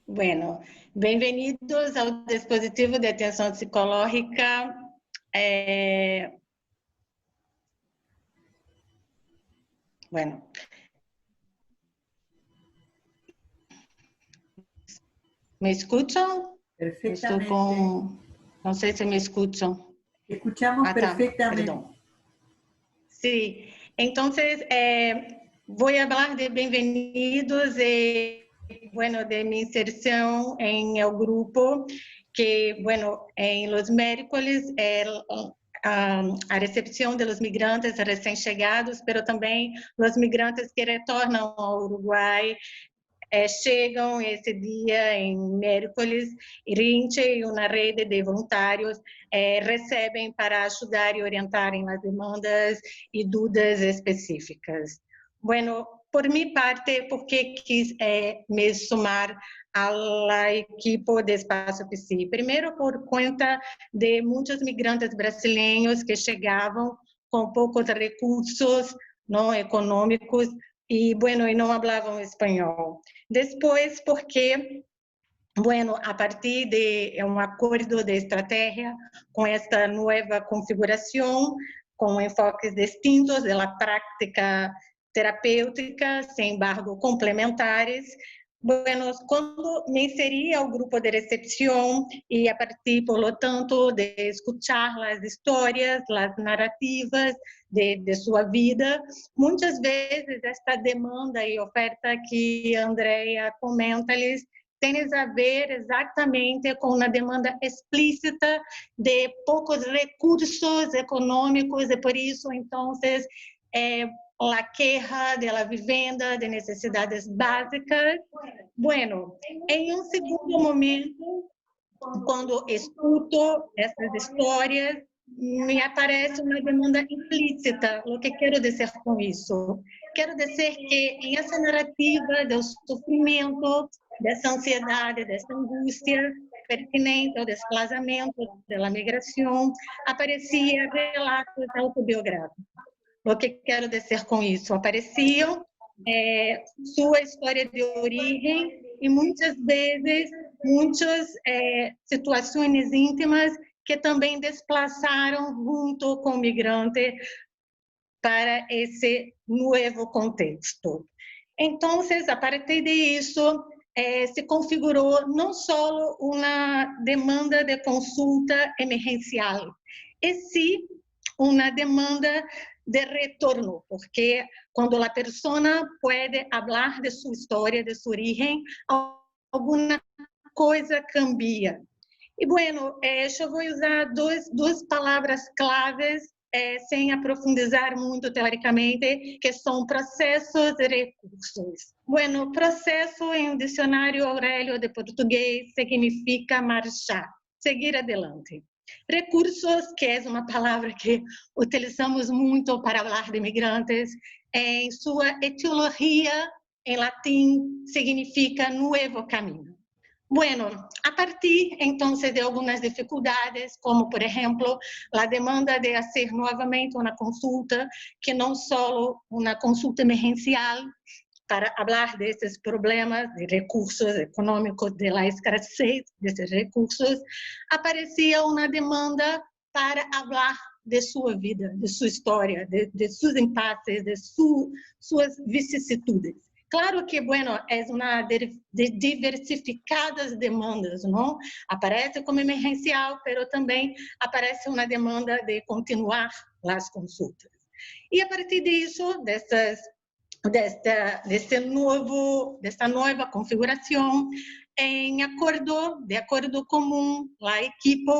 Bueno, bienvenidos al dispositivo de atención psicológica. Bueno. ¿Me escuchan? Perfectamente. No sé si me escuchan. Escuchamos perfectamente. Perdón. Sí, entonces voy a hablar de bienvenidos bueno, de mi inserción en el grupo, que, bueno, en los miércoles a recepción de los migrantes recién llegados, pero también los migrantes que retornan a Uruguay, chegam esse dia em miércoles, e Rinche e uma rede de voluntários recebem para ajudar e orientar em as demandas e dúvidas específicas. Bueno, por minha parte, porque quis me sumar à equipe de Espaço Psi? Primeiro, por conta de muitos migrantes brasileiros que chegavam com poucos recursos não econômicos, y bueno, y no hablaban español. Después, porque, bueno, a partir de un acuerdo de estrategia con esta nueva configuración, con enfoques distintos de la práctica terapêutica, sin embargo, complementares. Bueno, cuando me inserí al grupo de recepción y a partir, por lo tanto, de escuchar las historias, las narrativas de su vida, muchas veces esta demanda y oferta que Andrea comenta-lhes tem a ver exatamente com uma demanda explícita de poucos recursos econômicos, e por isso, então, a queja de la vivienda, de necessidades básicas. Bueno, em um segundo momento, quando escuto essas histórias, me aparece uma demanda implícita. O que quero dizer com isso? Quero dizer que em essa narrativa do sofrimento, dessa ansiedade, dessa angústia pertinente ao desplazamento, da migração, aparecia relatos autobiográficos. O que quero dizer com isso? Apareciam sua história de origem e muitas vezes muitas situações íntimas que também desplaçaram junto com o migrante para esse novo contexto. Então, a partir disso, se configurou não só uma demanda de consulta emergencial, e sim uma demanda de retorno, porque quando a pessoa pode falar de sua história, de sua origem, alguma coisa cambia. E, bueno, eu vou usar duas palavras claves, sem aprofundar muito teoricamente, que são processos e recursos. Bueno, processo em um dicionário Aurélio de português significa marchar, seguir adelante. Recursos, que é uma palavra que utilizamos muito para falar de migrantes, em sua etiologia em latim significa novo caminho. Bueno, a partir, então, de algumas dificuldades, como, por exemplo, a demanda de fazer novamente uma consulta, que não só uma consulta emergencial, para falar desses problemas de recursos econômicos, de la escassez desses recursos, aparecia uma demanda para falar de sua vida, de sua história, de seus impasses, de suas vicissitudes. Claro que, bueno, é uma de diversificadas demandas, não? Aparece como emergencial, mas também aparece uma demanda de continuar as consultas. E a partir disso, dessa nova configuração, de acordo comum, a equipe,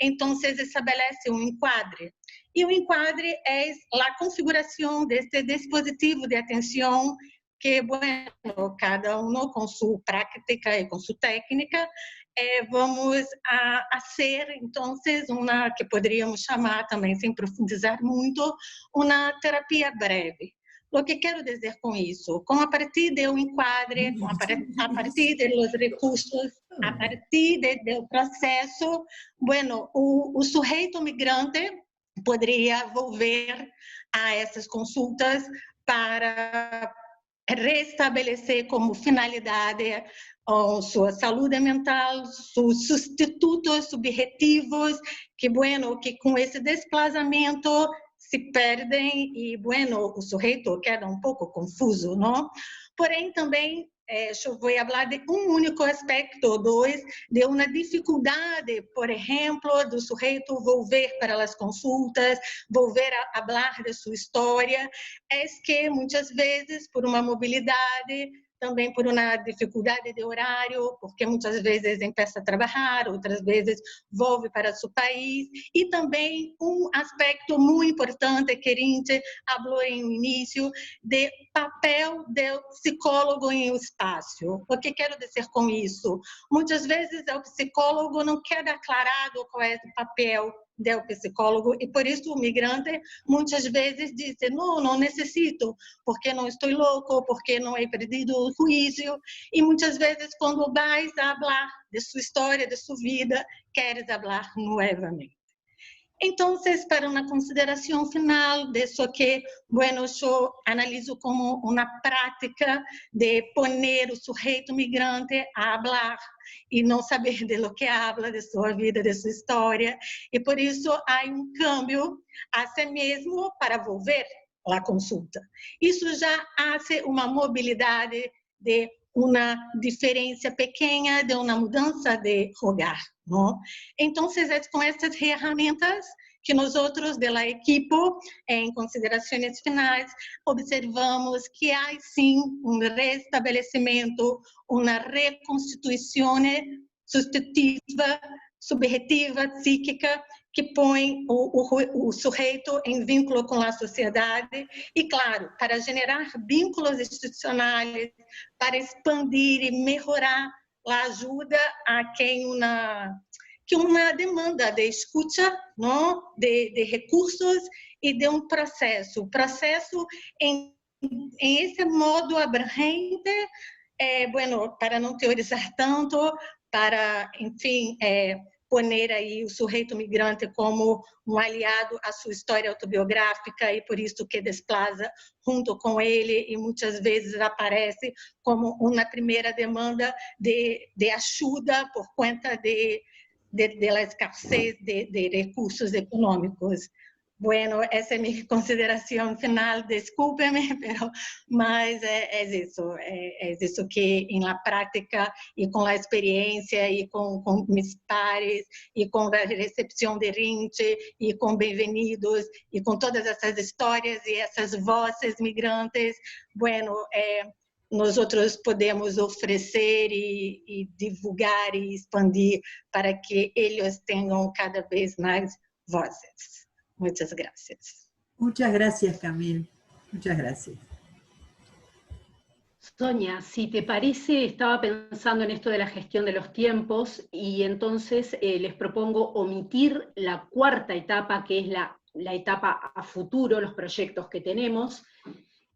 então, estabelece um enquadre. E o enquadre é a configuração desse dispositivo de atenção que, bueno, cada um com sua prática e com sua técnica, vamos a fazer, então, uma que poderíamos chamar também, sem profundizar muito, uma terapia breve. O que quero dizer com isso? Com a partir do enquadre, a partir dos recursos, a partir do processo, bueno, o sujeito migrante poderia volver a essas consultas para restabelecer como finalidade sua saúde mental, seus substitutos subjetivos, que, bueno, que com esse desplazamento se perdem e, bueno, o sujeito queda um pouco confuso, não? Porém, também, eu vou falar de um único aspecto, de uma dificuldade, por exemplo, do sujeito volver para as consultas, volver a falar de sua história, é que muitas vezes, por uma mobilidade, também por uma dificuldade de horário, porque muitas vezes começa a trabalhar, outras vezes volve para seu país, e também um aspecto muito importante que a gente falou no início, de papel do psicólogo em um espaço. O que quero dizer com isso? Muitas vezes o psicólogo não queda aclarado qual é o papel do psicólogo, e por isso o migrante muitas vezes diz, não necessito, porque não estou louco, porque não he perdido o juízo, e muitas vezes quando vais a falar de sua história, de sua vida, queres falar novamente. Então, para uma consideração final disso que, bueno, eu analiso como uma prática de poner o sujeito migrante a falar e não saber de lo que habla, de sua vida, de sua história, e por isso há um câmbio a si mesmo para volver à consulta. Isso já hace uma mobilidade de uma diferença pequena, de uma mudança de lugar, não? Então, é com essas ferramentas que nós outros da equipe, em considerações finais, observamos que há sim um restabelecimento, uma reconstituição subjetiva, psíquica, que põe o sujeito em vínculo com a sociedade e, claro, para generar vínculos institucionais, para expandir e melhorar a ajuda a quem uma demanda de escuta, não? De recursos e de um processo em esse modo abrangente bueno, para não teorizar tanto, para, enfim, poner aí o sujeito migrante como um aliado à sua história autobiográfica e por isso que desplaza junto com ele e muitas vezes aparece como uma primeira demanda de ajuda por conta da escassez de recursos econômicos. Bueno, essa é minha consideração final, desculpe-me, mas é isso que, na prática, e com a experiência, e com meus pares, e com a recepção de Rinche, e com Bem-vindos, e com todas essas histórias e essas vozes migrantes, bueno, nós outros podemos oferecer e divulgar e expandir para que eles tenham cada vez mais vozes. Muchas gracias. Muchas gracias, Camille. Muchas gracias. Sonia, si te parece, estaba pensando en esto de la gestión de los tiempos y entonces les propongo omitir la cuarta etapa, que es la etapa a futuro, los proyectos que tenemos,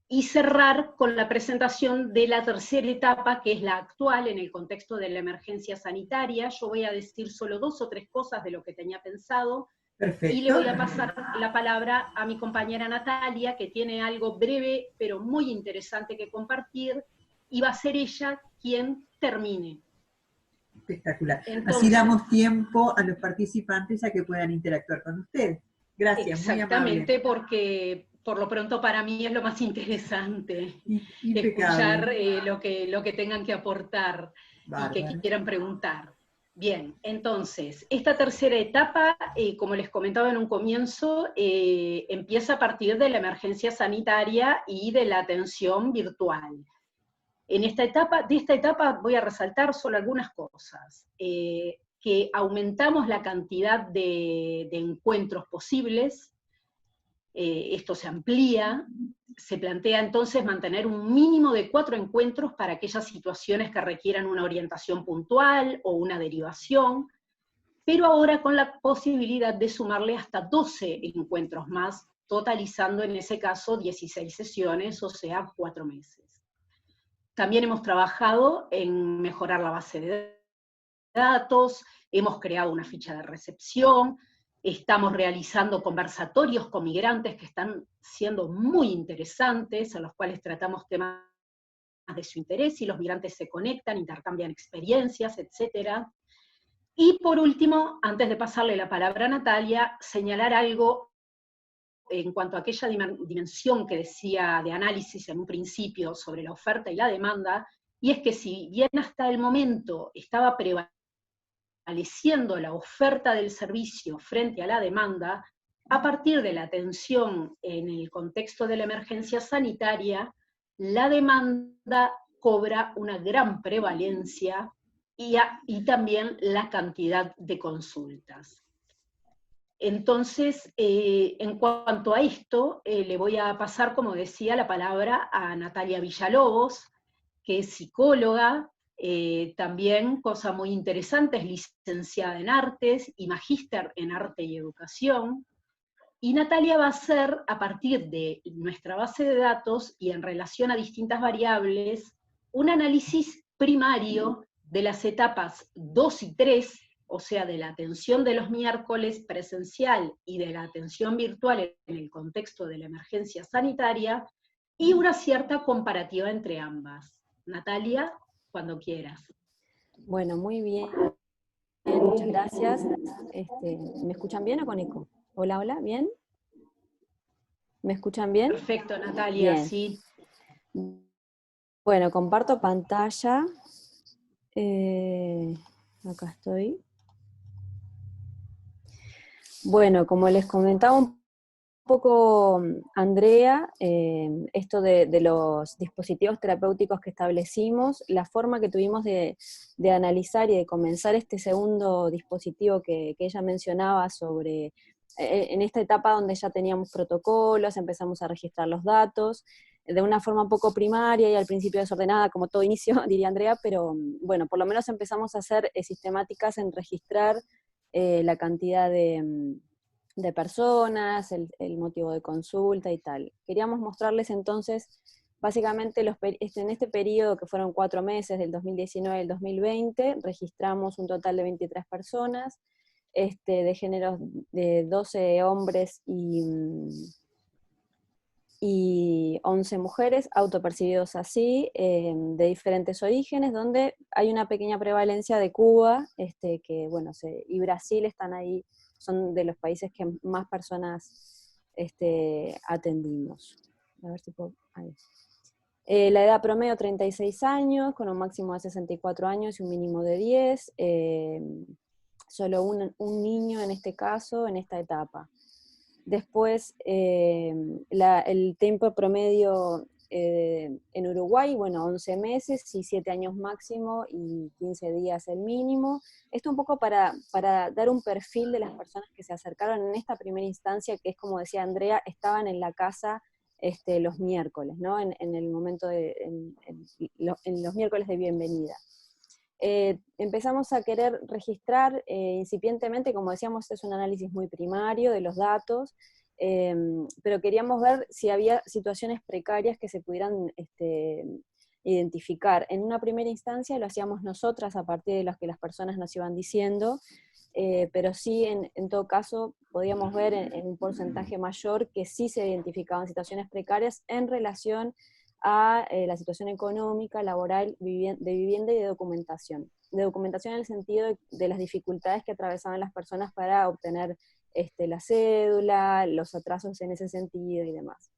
y cerrar con la presentación de la tercera etapa, que es la actual en el contexto de la emergencia sanitaria. Yo voy a decir solo 2 o 3 cosas de lo que tenía pensado, Perfecto. y le voy a pasar la palabra a mi compañera Natalia, que tiene algo breve, pero muy interesante que compartir, y va a ser ella quien termine. Espectacular. Entonces, así damos tiempo a los participantes a que puedan interactuar con ustedes. Gracias, exactamente, muy amable. porque por lo pronto para mí es lo más interesante, Impecable. escuchar lo que tengan que aportar. Bárbaro. Y que quieran preguntar. Bien, entonces, esta tercera etapa, como les comentaba en un comienzo, empieza a partir de la emergencia sanitaria y de la atención virtual. De esta etapa voy a resaltar solo algunas cosas. Que aumentamos la cantidad de encuentros posibles, esto se amplía, se plantea entonces mantener un mínimo de 4 encuentros para aquellas situaciones que requieran una orientación puntual o una derivación, pero ahora con la posibilidad de sumarle hasta 12 encuentros más, totalizando en ese caso 16 sesiones, o sea, 4 meses. También hemos trabajado en mejorar la base de datos, hemos creado una ficha de recepción, estamos realizando conversatorios con migrantes que están siendo muy interesantes, a los cuales tratamos temas de su interés, y los migrantes se conectan, intercambian experiencias, etc. Y por último, antes de pasarle la palabra a Natalia, señalar algo en cuanto a aquella dimensión que decía de análisis en un principio sobre la oferta y la demanda, y es que si bien hasta el momento estaba prevaleciendo la oferta del servicio frente a la demanda, a partir de la atención en el contexto de la emergencia sanitaria, la demanda cobra una gran prevalencia y también la cantidad de consultas. Entonces, en cuanto a esto, le voy a pasar, como decía, la palabra a Natalia Villalobos, que es psicóloga, también, cosa muy interesante, es licenciada en Artes y magíster en Arte y Educación, y Natalia va a hacer, a partir de nuestra base de datos y en relación a distintas variables, un análisis primario de las etapas 2 y 3, o sea, de la atención de los miércoles presencial y de la atención virtual en el contexto de la emergencia sanitaria, y una cierta comparativa entre ambas. Natalia, cuando quieras. Bueno, muy bien. Muchas gracias. ¿Me escuchan bien o con eco? Hola, hola, ¿bien? ¿Me escuchan bien? Perfecto, Natalia, bien. Sí. Bueno, comparto pantalla. Acá estoy. Bueno, como les comentaba un poco Andrea, esto de los dispositivos terapéuticos que establecimos, la forma que tuvimos de analizar y de comenzar este segundo dispositivo que ella mencionaba sobre, en esta etapa donde ya teníamos protocolos, empezamos a registrar los datos, de una forma un poco primaria y al principio desordenada, como todo inicio, diría Andrea, pero bueno, por lo menos empezamos a hacer sistemáticas en registrar la cantidad de personas, el motivo de consulta y tal. Queríamos mostrarles entonces Básicamente en este periodo, que fueron 4 meses, del 2019 al 2020, registramos un total de 23 personas, de géneros de 12 hombres y 11 mujeres, autopercibidos así, de diferentes orígenes, donde hay una pequeña prevalencia de Cuba, que bueno, y Brasil están ahí, son de los países que más personas atendimos. A ver si puedo, ahí. La edad promedio 36 años, con un máximo de 64 años y un mínimo de 10, solo un niño en este caso, en esta etapa. Después, el tiempo promedio en Uruguay, bueno, 11 meses y 7 años máximo y 15 días el mínimo. Esto un poco para dar un perfil de las personas que se acercaron en esta primera instancia, que es como decía Andrea, estaban en la casa los miércoles, ¿no? En el momento en los miércoles de bienvenida. Empezamos a querer registrar incipientemente, como decíamos, es un análisis muy primario de los datos, pero queríamos ver si había situaciones precarias que se pudieran identificar. En una primera instancia lo hacíamos nosotras a partir de lo que las personas nos iban diciendo, pero sí, en todo caso, podíamos ver en un porcentaje mayor que sí se identificaban situaciones precarias en relación a la situación económica, laboral, de vivienda y de documentación. De documentación en el sentido de las dificultades que atravesaban las personas para obtener la cédula, los atrasos en ese sentido y demás.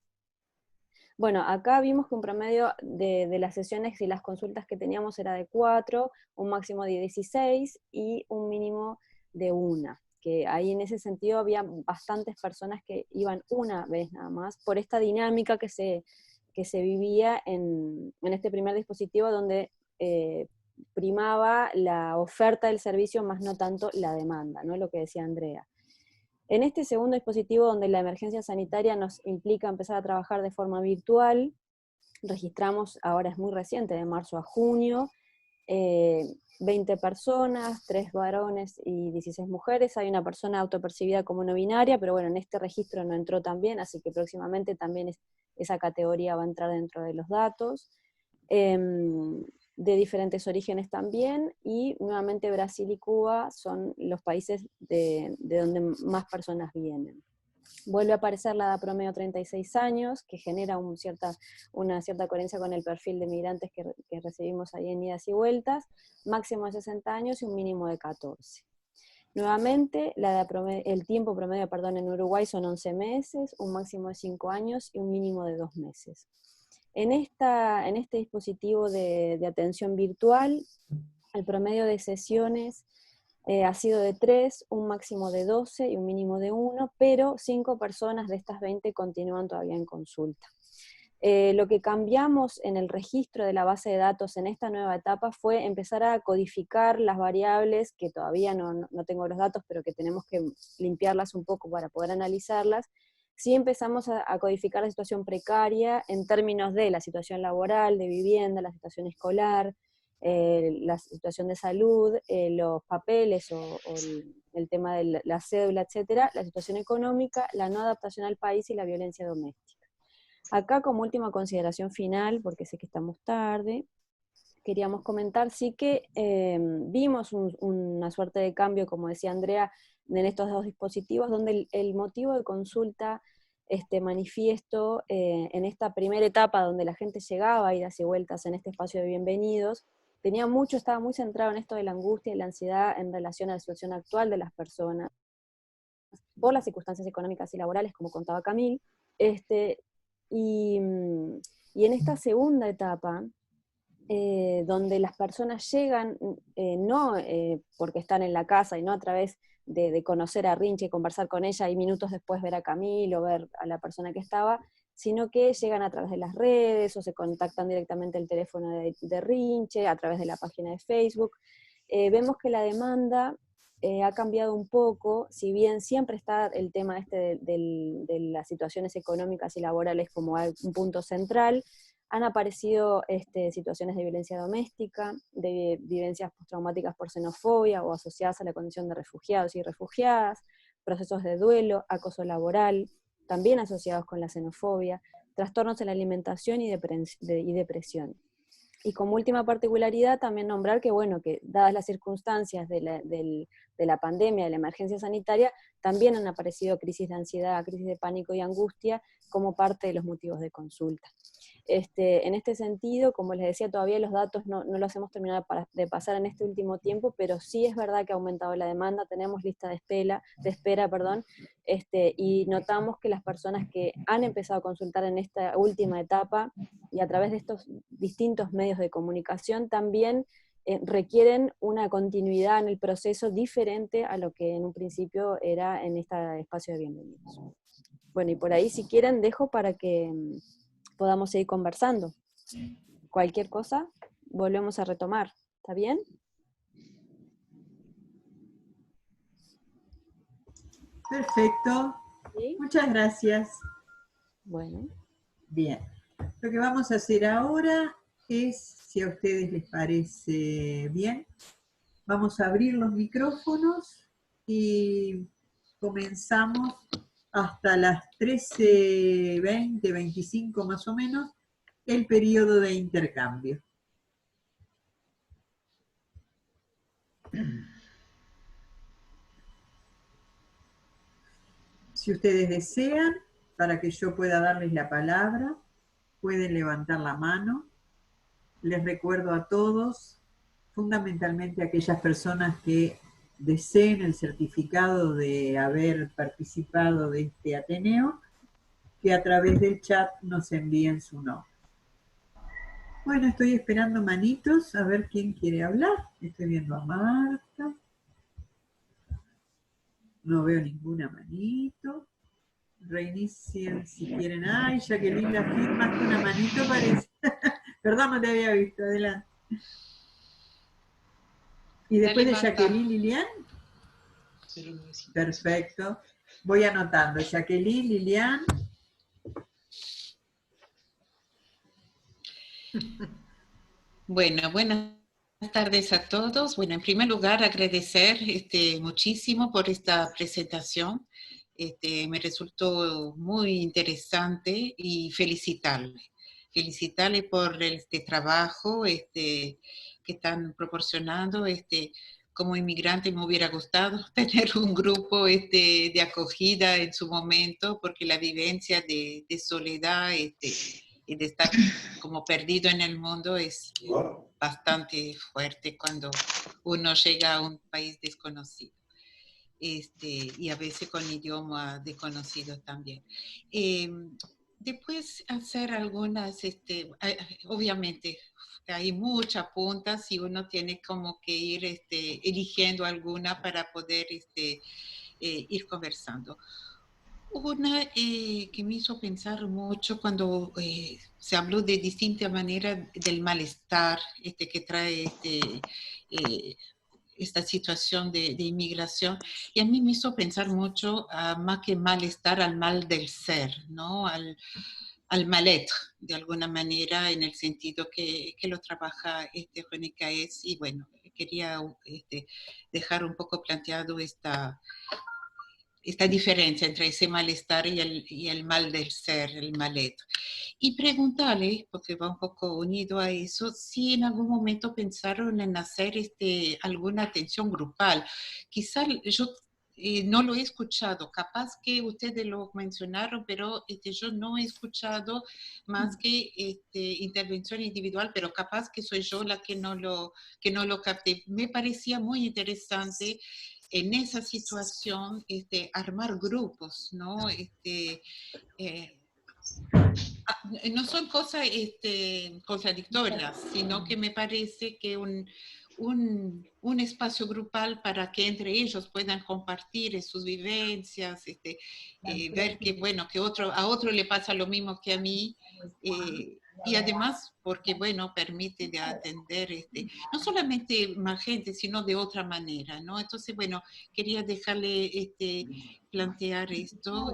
Bueno, acá vimos que un promedio de las sesiones y las consultas que teníamos era de 4, un máximo de 16 y un mínimo de 1. Que ahí en ese sentido había bastantes personas que iban una vez nada más, por esta dinámica que se vivía en este primer dispositivo donde primaba la oferta del servicio más no tanto la demanda, ¿no? Lo que decía Andrea. En este segundo dispositivo donde la emergencia sanitaria nos implica empezar a trabajar de forma virtual, registramos, ahora es muy reciente, de marzo a junio, 20 personas, 3 varones y 16 mujeres. Hay una persona autopercibida como no binaria, pero bueno, en este registro no entró también, así que próximamente también esa categoría va a entrar dentro de los datos. De diferentes orígenes también, y nuevamente Brasil y Cuba son los países de donde más personas vienen. Vuelve a aparecer la edad promedio 36 años, que genera una cierta coherencia con el perfil de migrantes que recibimos ahí en idas y vueltas, máximo de 60 años y un mínimo de 14. Nuevamente, el tiempo promedio en Uruguay son 11 meses, un máximo de 5 años y un mínimo de 2 meses. En este dispositivo de atención virtual, el promedio de sesiones ha sido de 3, un máximo de 12 y un mínimo de 1, pero 5 personas de estas 20 continúan todavía en consulta. Lo que cambiamos en el registro de la base de datos en esta nueva etapa fue empezar a codificar las variables, que todavía no tengo los datos, pero que tenemos que limpiarlas un poco para poder analizarlas. Sí empezamos a codificar la situación precaria en términos de la situación laboral, de vivienda, la situación escolar, la situación de salud, los papeles o el tema de la cédula, etcétera, la situación económica, la no adaptación al país y la violencia doméstica. Acá, como última consideración final, porque sé que estamos tarde, queríamos comentar sí que vimos una suerte de cambio, como decía Andrea, en estos dos dispositivos, donde el motivo de consulta manifiesto en esta primera etapa donde la gente llegaba a idas y vueltas en este espacio de bienvenidos, estaba muy centrado en esto de la angustia y la ansiedad en relación a la situación actual de las personas, por las circunstancias económicas y laborales, como contaba Camil, y en esta segunda etapa, donde las personas llegan no porque están en la casa y no a través de conocer a Rinche, conversar con ella y minutos después ver a Camilo, ver a la persona que estaba, sino que llegan a través de las redes o se contactan directamente el teléfono de Rinche, a través de la página de Facebook. Vemos que la demanda ha cambiado un poco, si bien siempre está el tema de las situaciones económicas y laborales como un punto central, han aparecido situaciones de violencia doméstica, de vivencias postraumáticas por xenofobia o asociadas a la condición de refugiados y refugiadas, procesos de duelo, acoso laboral, también asociados con la xenofobia, trastornos en la alimentación y depresión. Y como última particularidad, también nombrar que, bueno, que dadas las circunstancias de la pandemia, de la emergencia sanitaria, también han aparecido crisis de ansiedad, crisis de pánico y angustia como parte de los motivos de consulta. En este sentido, como les decía, todavía los datos no los hemos terminado de pasar en este último tiempo, pero sí es verdad que ha aumentado la demanda, tenemos lista de espera, y notamos que las personas que han empezado a consultar en esta última etapa y a través de estos distintos medios de comunicación también requieren una continuidad en el proceso diferente a lo que en un principio era en este espacio de bienvenidos. Bueno, y por ahí si quieren dejo para que podamos seguir conversando. Cualquier cosa, volvemos a retomar. ¿Está bien? Perfecto. ¿Sí? Muchas gracias. Bueno. Bien. Lo que vamos a hacer ahora es, si a ustedes les parece bien, vamos a abrir los micrófonos y comenzamos hasta las 13:20, 25 más o menos, el periodo de intercambio. Si ustedes desean, para que yo pueda darles la palabra, pueden levantar la mano. Les recuerdo a todos, fundamentalmente a aquellas personas que deseen el certificado de haber participado de este Ateneo, que a través del chat nos envíen su nombre. Bueno, estoy esperando manitos, a ver quién quiere hablar. Estoy viendo a Marta. No veo ninguna manito. Reinicien si quieren. Ay, Jacqueline, la firmas con una manito parece. Perdón, no te había visto. Adelante. Y después Dale, de Marta. Jacqueline, Lilian. Perfecto. Voy anotando. Jacqueline, Lilian. Bueno, buenas tardes a todos. Bueno, en primer lugar, agradecer muchísimo por esta presentación. Me resultó muy interesante y felicitarle. Felicitarle por este trabajo que están proporcionando. Como inmigrante me hubiera gustado tener un grupo de acogida en su momento, porque la vivencia de soledad y de estar como perdido en el mundo es bastante fuerte cuando uno llega a un país desconocido. Y a veces con idioma desconocido también. Después hacer algunas, obviamente hay muchas puntas y uno tiene como que ir eligiendo alguna para poder ir conversando. Una que me hizo pensar mucho cuando se habló de distinta manera del malestar que trae esta situación de inmigración, y a mí me hizo pensar mucho, más que malestar, al mal del ser, ¿no? Al mal-être, de alguna manera, en el sentido que lo trabaja René Caes, y bueno, quería dejar un poco planteado esta diferencia entre ese malestar y el mal del ser, el mal-être. Y preguntarle, porque va un poco unido a eso, si en algún momento pensaron en hacer alguna atención grupal. Quizá yo no lo he escuchado, capaz que ustedes lo mencionaron, pero yo no he escuchado más que intervención individual, pero capaz que soy yo la que no lo capté. Me parecía muy interesante en esa situación armar grupos, ¿no? No son cosas contradictorias, sino que me parece que un espacio grupal para que entre ellos puedan compartir sus vivencias, ver que, bueno, que a otro le pasa lo mismo que a mí, y además porque, bueno, permite de atender no solamente más gente, sino de otra manera, ¿no? Entonces, bueno, quería dejarle plantear esto.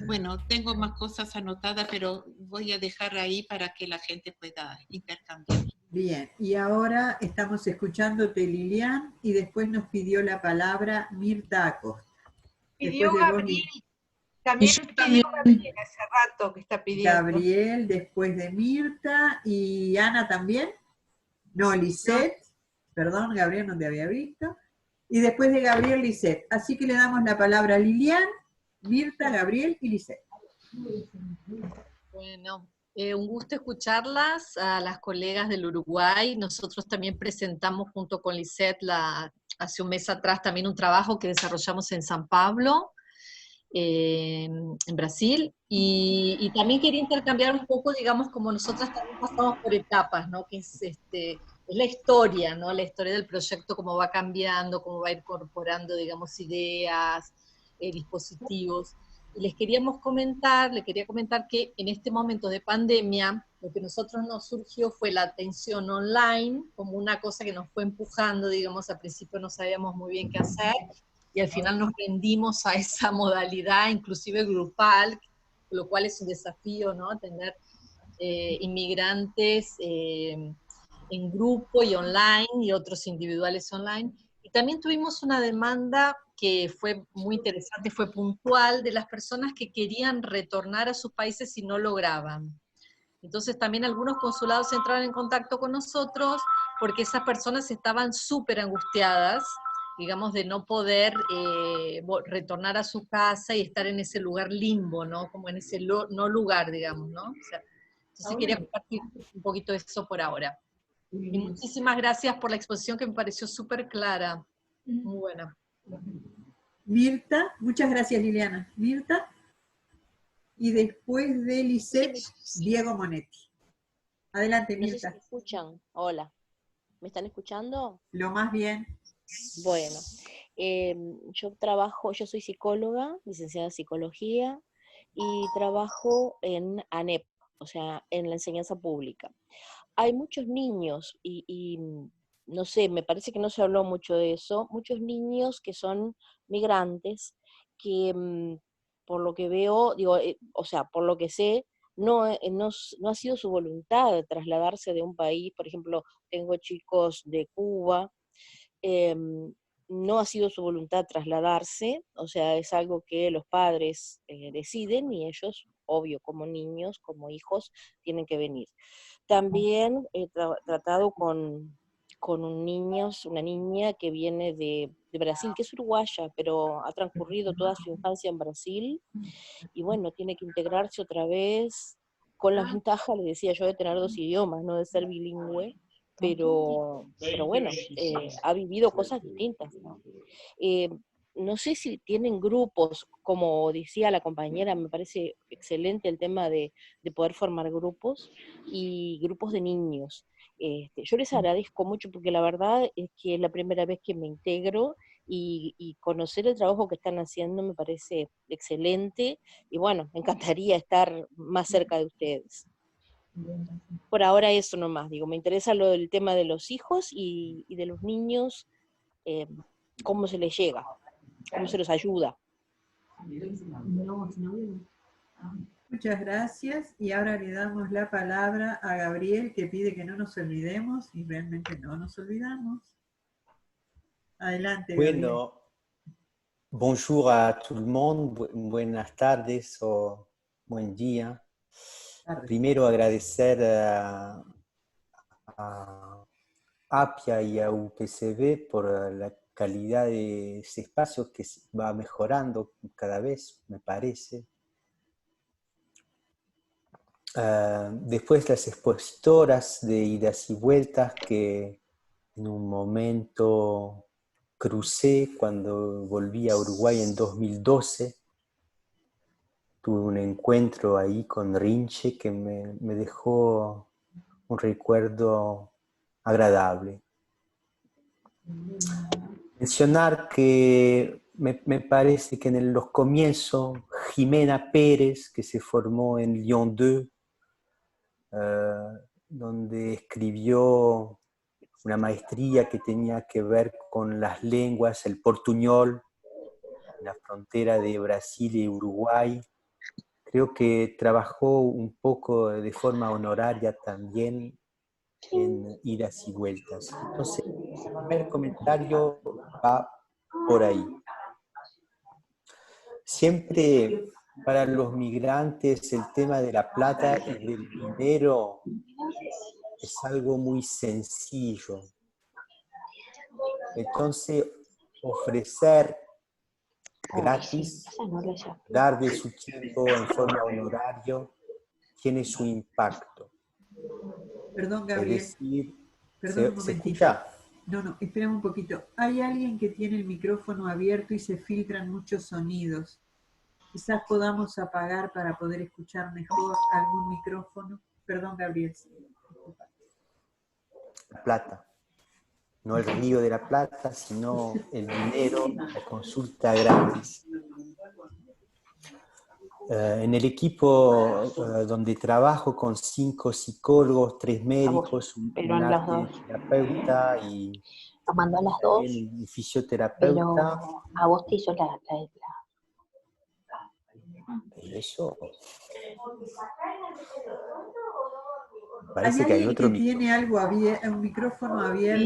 Bueno, tengo más cosas anotadas, pero voy a dejar ahí para que la gente pueda intercambiar. Bien, y ahora estamos escuchándote, Lilian, y después nos pidió la palabra Mirta Acosta. Pidió Después de vos, Gabriel. También yo pidió también. Gabriel hace rato que está pidiendo. Gabriel, después de Mirta, y Ana también. No, Lisette. Perdón, Gabriel, no te había visto. Y después de Gabriel, Lisette. Así que le damos la palabra a Lilian, Mirta, Gabriel y Lisette. Bueno, un gusto escucharlas, a las colegas del Uruguay. Nosotros también presentamos junto con Lisette hace un mes atrás también un trabajo que desarrollamos en San Pablo, en Brasil, y también quería intercambiar un poco, digamos, como nosotras también pasamos por etapas, ¿no? Que es la historia, ¿no? La historia del proyecto, cómo va cambiando, cómo va incorporando, digamos, ideas, dispositivos. Y le quería comentar que en este momento de pandemia, lo que a nosotros nos surgió fue la atención online, como una cosa que nos fue empujando, digamos, al principio no sabíamos muy bien qué hacer, y al final nos rendimos a esa modalidad, inclusive grupal, lo cual es un desafío, ¿no? Tener inmigrantes en grupo y online, y otros individuales online. Y también tuvimos una demanda que fue muy interesante, fue puntual, de las personas que querían retornar a sus países y no lograban. Entonces también algunos consulados entraron en contacto con nosotros porque esas personas estaban súper angustiadas, digamos, de no poder retornar a su casa y estar en ese lugar limbo, ¿no? Como en ese no lugar, digamos, ¿no? O sea, entonces quería compartir un poquito de eso por ahora. Y muchísimas gracias por la exposición que me pareció súper clara, muy buena. Mirta, muchas gracias Liliana. Mirta, y después de Lisette, Diego Monetti. Adelante, No sé Mirta. si me escuchan. Hola. ¿Me están escuchando? Lo más bien. Bueno, yo soy psicóloga, licenciada en psicología, y trabajo en ANEP, o sea, en la enseñanza pública. Hay muchos niños, y no sé, me parece que no se habló mucho de eso, muchos niños que son migrantes, que por lo que veo, digo, o sea, por lo que sé, no ha sido su voluntad de trasladarse de un país. Por ejemplo, tengo chicos de Cuba, no ha sido su voluntad trasladarse, o sea, es algo que los padres deciden, y ellos, obvio, como niños, como hijos, tienen que venir. También he tratado con una niña que viene de Brasil, que es uruguaya, pero ha transcurrido toda su infancia en Brasil, y bueno, tiene que integrarse otra vez, con la ventaja, le decía yo, de tener 2 idiomas, no de ser bilingüe, pero bueno, ha vivido cosas distintas, ¿no? No sé si tienen grupos, como decía la compañera, me parece excelente el tema de poder formar grupos, y grupos de niños. Yo les agradezco mucho, porque la verdad es que es la primera vez que me integro, y conocer el trabajo que están haciendo me parece excelente, y bueno, me encantaría estar más cerca de ustedes. Por ahora eso nomás, digo, me interesa el tema de los hijos y de los niños, cómo se les llega, cómo se los ayuda. Muchas gracias, y ahora le damos la palabra a Gabriel, que pide que no nos olvidemos, y realmente no nos olvidamos. Adelante, Gabriel. Bueno, bonjour a tout le monde, buenas tardes o buen día. Primero agradecer a APIA y a UPCB por la calidad de ese espacio, que va mejorando cada vez, me parece. Después las expositoras de idas y vueltas, que en un momento crucé cuando volví a Uruguay en 2012. Tuve un encuentro ahí con Rinche que me dejó un recuerdo agradable. Mencionar que me parece que en los comienzos Jimena Pérez, que se formó en Lyon 2, donde escribió una maestría que tenía que ver con las lenguas, el portuñol, en la frontera de Brasil y Uruguay. Creo que trabajó un poco de forma honoraria también en idas y vueltas. Entonces, el primer comentario va por ahí. Siempre para los migrantes el tema de la plata y del dinero es algo muy sencillo. Entonces, ofrecer gratis, dar de su tiempo en forma honorario, tiene su impacto. Perdón, Gabriel. Es decir, Perdón un ¿se momentito. escucha? No, espérame un poquito. Hay alguien que tiene el micrófono abierto y se filtran muchos sonidos. Quizás podamos apagar para poder escuchar mejor algún micrófono. Perdón, Gabriel. La plata. No el río de la plata, sino el dinero, la consulta gratis. En el equipo donde trabajo con 5 psicólogos, 3 médicos, un terapeuta y Nos mandó a las 2, un fisioterapeuta. pero a vos te hizo la Eso. Hay Parece que hay alguien otro que tiene algo abierto, un micrófono abierto.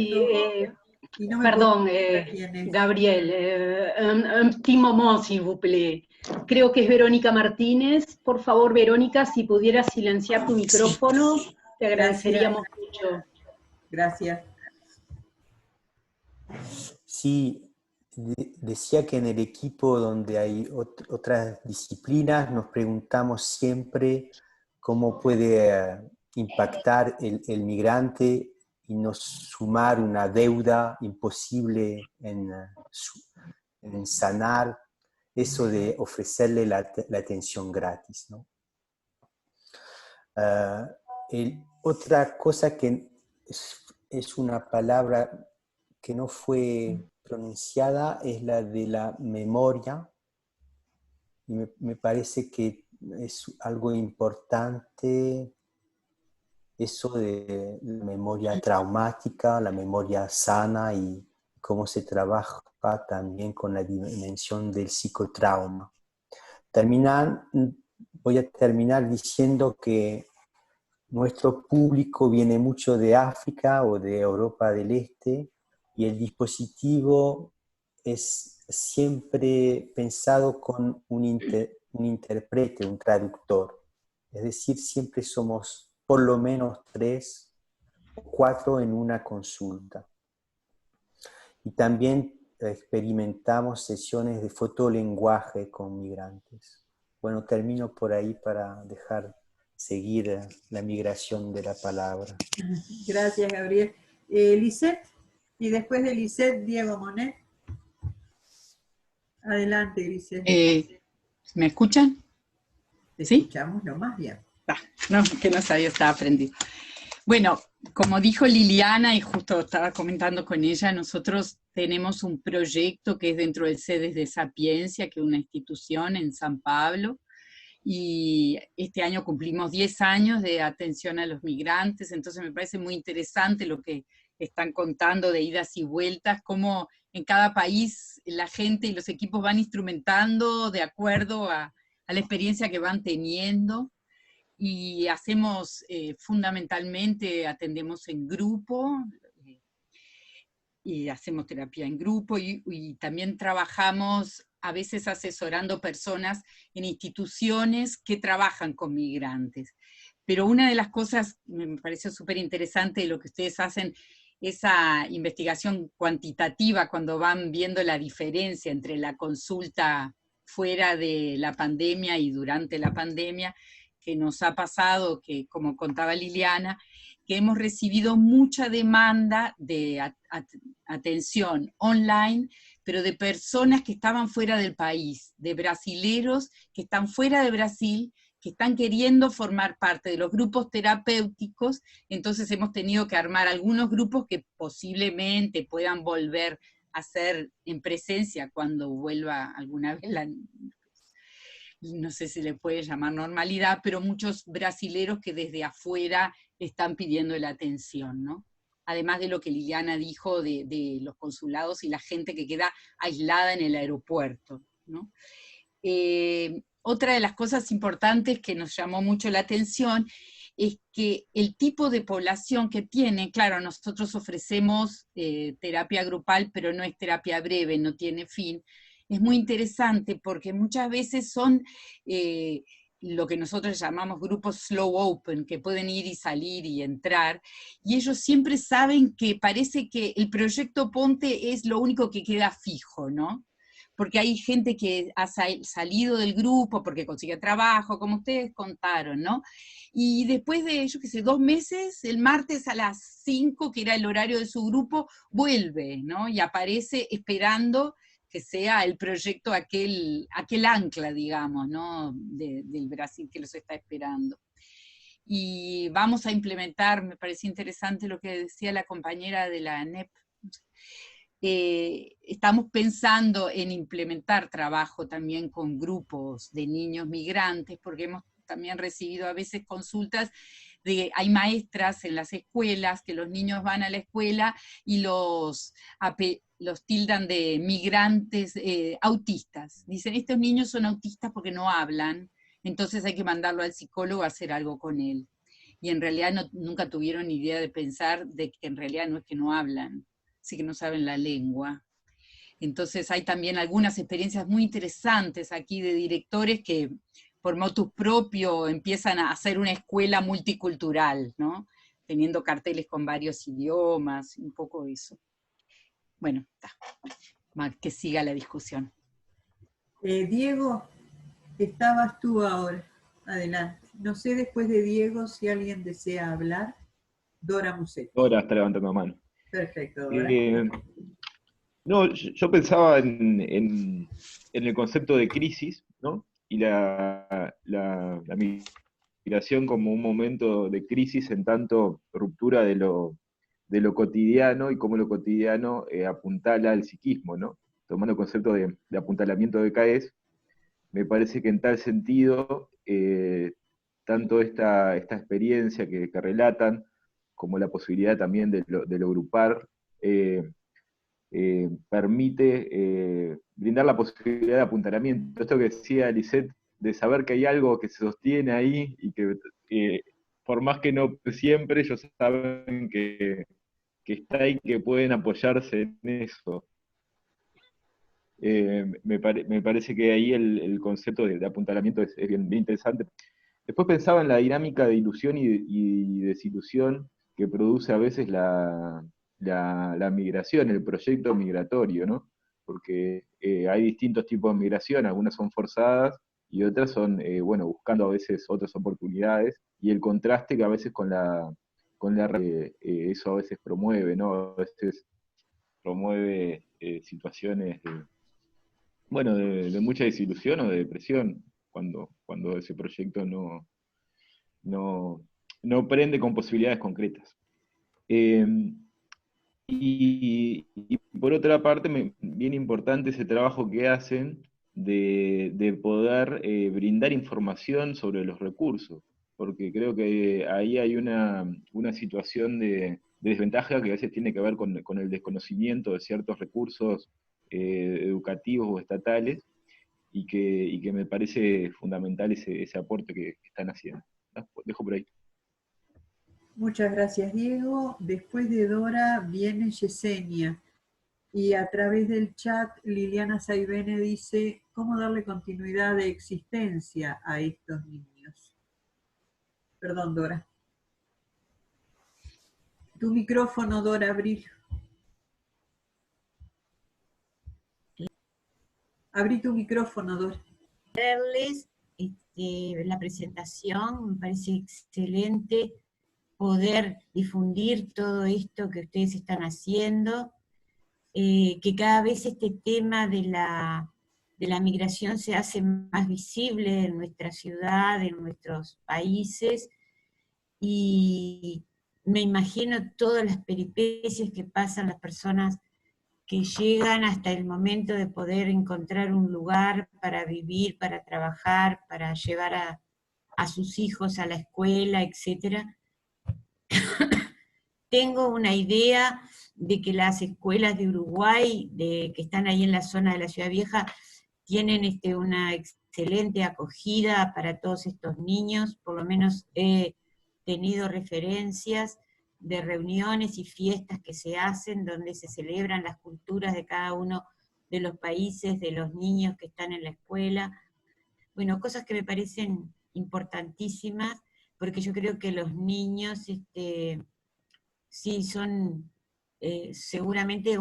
Y no me Perdón, puedo ver quién es. Gabriel, un petit moment, s'il vous plaît. Creo que es Verónica Martínez. Por favor, Verónica, si pudieras silenciar tu micrófono, te agradeceríamos mucho. Gracias. Sí, decía que en el equipo donde hay otras disciplinas nos preguntamos siempre cómo puede impactar el migrante y no sumar una deuda imposible en sanar, eso de ofrecerle la atención gratis, ¿no? Otra cosa que es una palabra que no fue pronunciada es la de la memoria. Y me parece que es algo importante eso de la memoria traumática, la memoria sana y cómo se trabaja también con la dimensión del psicotrauma. Voy a terminar diciendo que nuestro público viene mucho de África o de Europa del Este y el dispositivo es siempre pensado con un intérprete, un traductor. Es decir, siempre somos por lo menos 3 o 4 en una consulta. Y también experimentamos sesiones de fotolenguaje con migrantes. Bueno, termino por ahí para dejar seguir la migración de la palabra. Gracias, Gabriel. Lisette, y después de Lisette, Diego Monet. Adelante, Lisette. ¿Me escuchan? Te ¿Sí? escuchamos lo más bien. No, que no sabía, estaba prendido. Bueno, como dijo Liliana, y justo estaba comentando con ella, nosotros tenemos un proyecto que es dentro del Sedes de Sapiencia, que es una institución en San Pablo, y este año cumplimos 10 años de atención a los migrantes, entonces me parece muy interesante lo que están contando de idas y vueltas, cómo en cada país la gente y los equipos van instrumentando de acuerdo a la experiencia que van teniendo, y hacemos fundamentalmente, atendemos en grupo, y hacemos terapia en grupo, y también trabajamos a veces asesorando personas en instituciones que trabajan con migrantes. Pero una de las cosas que me pareció súper interesante de lo que ustedes hacen, esa investigación cuantitativa cuando van viendo la diferencia entre la consulta fuera de la pandemia y durante la pandemia, que nos ha pasado, que como contaba Liliana, que hemos recibido mucha demanda de atención online, pero de personas que estaban fuera del país, de brasileros que están fuera de Brasil, que están queriendo formar parte de los grupos terapéuticos, entonces hemos tenido que armar algunos grupos que posiblemente puedan volver a ser en presencia cuando vuelva alguna vez no sé si le puede llamar normalidad, pero muchos brasileros que desde afuera están pidiendo la atención, ¿no? Además de lo que Liliana dijo de los consulados y la gente que queda aislada en el aeropuerto, ¿no? Otra de las cosas importantes que nos llamó mucho la atención es que el tipo de población que tiene, claro, nosotros ofrecemos terapia grupal, pero no es terapia breve, no tiene fin, es muy interesante porque muchas veces son lo que nosotros llamamos grupos slow open, que pueden ir y salir y entrar, y ellos siempre saben que parece que el proyecto Ponte es lo único que queda fijo, ¿no? Porque hay gente que ha salido del grupo porque consigue trabajo, como ustedes contaron, ¿no? Y después de, yo qué sé, 2 meses, el martes a las 5, que era el horario de su grupo, vuelve, ¿no? Y aparece esperando que sea el proyecto aquel ancla, digamos, ¿no? Del Brasil que los está esperando. Y vamos a implementar, me parece interesante lo que decía la compañera de la ANEP, estamos pensando en implementar trabajo también con grupos de niños migrantes, porque hemos también recibido a veces consultas de, hay maestras en las escuelas, que los niños van a la escuela y los tildan de migrantes autistas. Dicen, estos niños son autistas porque no hablan, entonces hay que mandarlo al psicólogo a hacer algo con él. Y en realidad nunca tuvieron idea de pensar de que en realidad no es que no hablan, sí que no saben la lengua. Entonces hay también algunas experiencias muy interesantes aquí de directores que por motu propio empiezan a hacer una escuela multicultural, ¿no? Teniendo carteles con varios idiomas, un poco eso. Bueno, que siga la discusión. Diego, estabas tú ahora. Adelante. No sé después de Diego si alguien desea hablar. Dora Muset. Dora está levantando la mano. Perfecto, Dora. No, yo pensaba en el concepto de crisis, ¿no? Y la migración como un momento de crisis en tanto ruptura de lo cotidiano y cómo lo cotidiano apuntala al psiquismo, ¿no? Tomando el concepto de apuntalamiento de CAES, me parece que en tal sentido, tanto esta experiencia que relatan, como la posibilidad también de lo grupar, permite brindar la posibilidad de apuntalamiento. Esto que decía Lisette, de saber que hay algo que se sostiene ahí y que por más que no siempre, ellos saben que está ahí, que pueden apoyarse en eso. Me parece que ahí el concepto de apuntalamiento es bien interesante. Después pensaba en la dinámica de ilusión y desilusión que produce a veces la migración, el proyecto migratorio, ¿no? Porque hay distintos tipos de migración, algunas son forzadas y otras son, bueno, buscando a veces otras oportunidades, y el contraste que a veces con eso a veces promueve, ¿no? A veces promueve situaciones de mucha desilusión o de depresión, cuando ese proyecto no prende con posibilidades concretas. Y por otra parte, bien importante ese trabajo que hacen de poder brindar información sobre los recursos, porque creo que ahí hay una situación de desventaja que a veces tiene que ver con el desconocimiento de ciertos recursos educativos o estatales, y que me parece fundamental ese aporte que están haciendo. Dejo por ahí. Muchas gracias, Diego. Después de Dora viene Yesenia. Y a través del chat, Liliana Saibene dice, ¿cómo darle continuidad de existencia a estos niños? Perdón, Dora. Tu micrófono, Dora, abrí. Abrí tu micrófono, Dora. Verles la presentación, me parece excelente poder difundir todo esto que ustedes están haciendo, que cada vez este tema de la migración se hace más visible en nuestra ciudad, en nuestros países, y me imagino todas las peripecias que pasan las personas que llegan hasta el momento de poder encontrar un lugar para vivir, para trabajar, para llevar a sus hijos a la escuela, etc. Tengo una idea de que las escuelas de Uruguay, que están ahí en la zona de la Ciudad Vieja, tienen una excelente acogida para todos estos niños, por lo menos he tenido referencias de reuniones y fiestas que se hacen donde se celebran las culturas de cada uno de los países, de los niños que están en la escuela. Bueno, cosas que me parecen importantísimas, porque yo creo que los niños sí son seguramente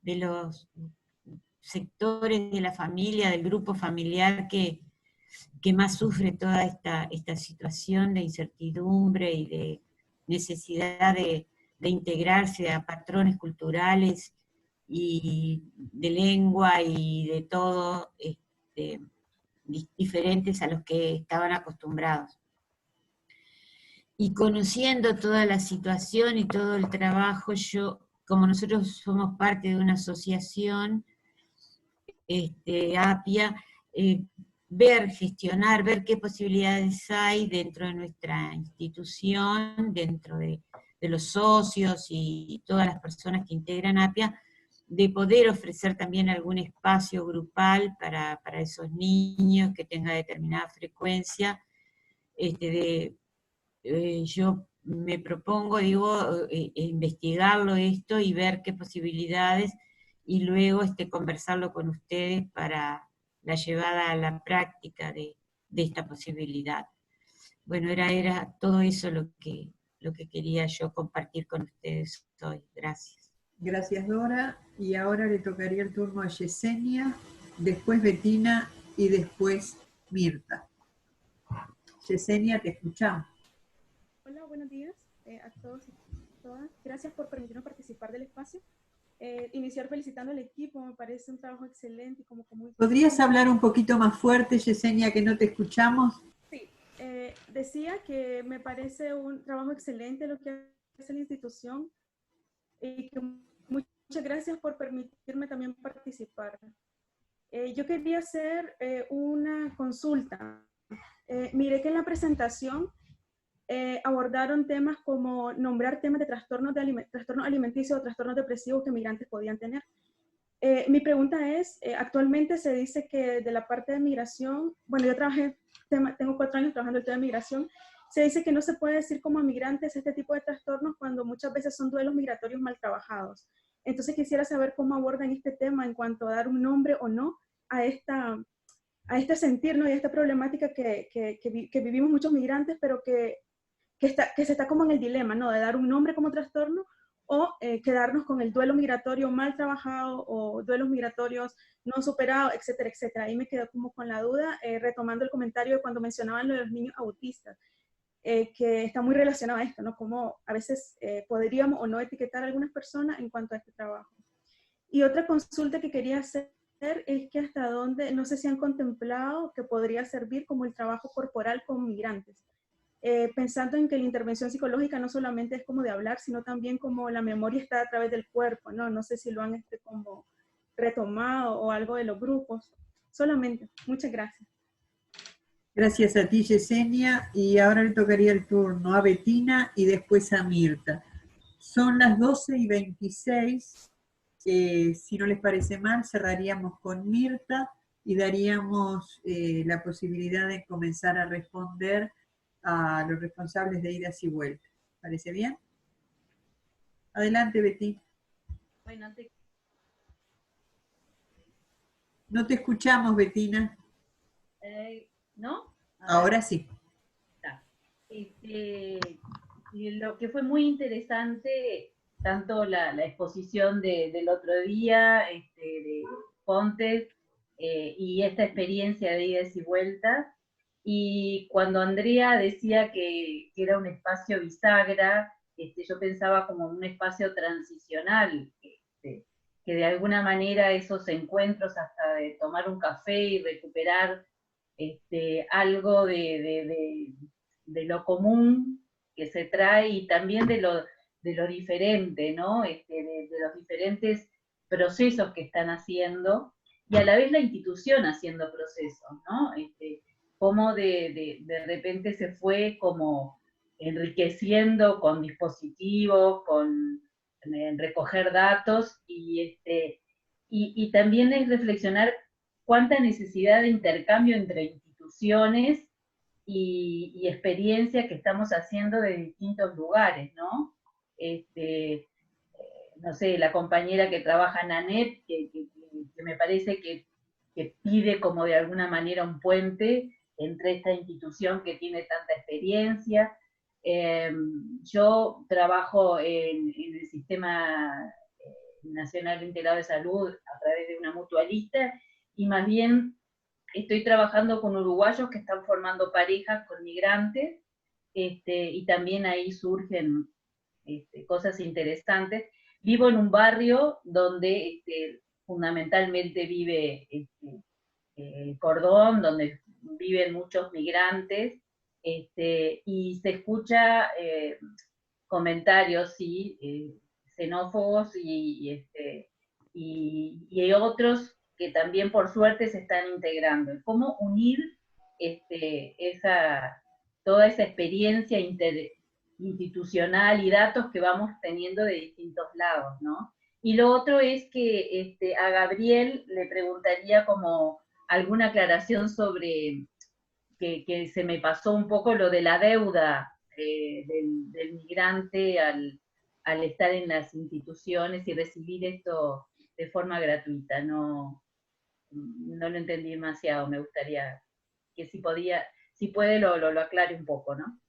de los sectores de la familia, del grupo familiar que más sufre toda esta situación de incertidumbre y de necesidad de integrarse a patrones culturales y de lengua y de todo diferentes a los que estaban acostumbrados. Y conociendo toda la situación y todo el trabajo, como nosotros somos parte de una asociación, APIA, gestionar, ver qué posibilidades hay dentro de nuestra institución, dentro de los socios y todas las personas que integran APIA, de poder ofrecer también algún espacio grupal para esos niños que tenga determinada frecuencia. Yo me propongo, investigarlo esto y ver qué posibilidades, y luego conversarlo con ustedes para la llevada a la práctica de esta posibilidad. Bueno, era todo eso lo que quería yo compartir con ustedes hoy. Gracias. Gracias, Dora. Y ahora le tocaría el turno a Yesenia, después Bettina y después Mirta. Yesenia, te escuchamos. Hola, buenos días a todos y todas. Gracias por permitirnos participar del espacio. Iniciar felicitando al equipo, me parece un trabajo excelente. ¿Podrías hablar un poquito más fuerte, Yesenia, que no te escuchamos? Sí, decía que me parece un trabajo excelente lo que hace la institución y que muchas gracias por permitirme también participar. Yo quería hacer una consulta. Miré que en la presentación abordaron temas como nombrar temas de trastornos alimenticios o trastornos depresivos que migrantes podían tener. Mi pregunta es, actualmente se dice que de la parte de migración, bueno, yo tengo 4 años trabajando en el tema de migración, se dice que no se puede decir como migrantes este tipo de trastornos cuando muchas veces son duelos migratorios mal trabajados. Entonces quisiera saber cómo abordan este tema en cuanto a dar un nombre o no a este sentir, ¿no? Y a esta problemática que vivimos muchos migrantes, pero que se está como en el dilema, ¿no? De dar un nombre como trastorno o quedarnos con el duelo migratorio mal trabajado o duelos migratorios no superados, etcétera, etcétera. Ahí me quedo como con la duda, retomando el comentario de cuando mencionaban lo de los niños autistas, que está muy relacionado a esto, ¿no? Como a veces podríamos o no etiquetar a algunas personas en cuanto a este trabajo. Y otra consulta que quería hacer es que hasta dónde, no sé si han contemplado que podría servir como el trabajo corporal con migrantes. Pensando en que la intervención psicológica no solamente es como de hablar, sino también como la memoria está a través del cuerpo, ¿no? No sé si lo han como retomado o algo de los grupos. Solamente. Muchas gracias. Gracias a ti, Yesenia, y ahora le tocaría el turno a Bettina y después a Mirta. Son las 12:26, si no les parece mal, cerraríamos con Mirta y daríamos la posibilidad de comenzar a responder a los responsables de idas y vueltas. ¿Parece bien? Adelante, Betty. Bueno, No te escuchamos, Bettina. ¿No? Ahora sí. Y lo que fue muy interesante, tanto la exposición del otro día, de Pontes, y esta experiencia de idas y vueltas, y cuando Andrea decía que era un espacio bisagra, yo pensaba como un espacio transicional, que de alguna manera esos encuentros hasta de tomar un café y recuperar algo de lo común que se trae y también de lo diferente, ¿no? De los diferentes procesos que están haciendo, y a la vez la institución haciendo procesos, ¿no? Cómo de repente se fue como enriqueciendo con dispositivos, con recoger datos, y también es reflexionar cuánta necesidad de intercambio entre instituciones y experiencia que estamos haciendo de distintos lugares, ¿no? No sé, la compañera que trabaja en ANEP, que que me parece que pide como de alguna manera un puente entre esta institución que tiene tanta experiencia. Yo trabajo en el Sistema Nacional Integrado de Salud a través de una mutualista, y más bien estoy trabajando con uruguayos que están formando parejas con migrantes, y también ahí surgen cosas interesantes. Vivo en un barrio donde fundamentalmente vive el cordón, donde viven muchos migrantes, y se escucha comentarios, sí, xenófobos y hay otros que también por suerte se están integrando. ¿Cómo unir toda esa experiencia institucional y datos que vamos teniendo de distintos lados, ¿no? Y lo otro es que a Gabriel le preguntaría como alguna aclaración sobre que se me pasó un poco lo de la deuda del migrante al estar en las instituciones y recibir esto de forma gratuita. No lo entendí demasiado, me gustaría que si puede lo aclare un poco, ¿no?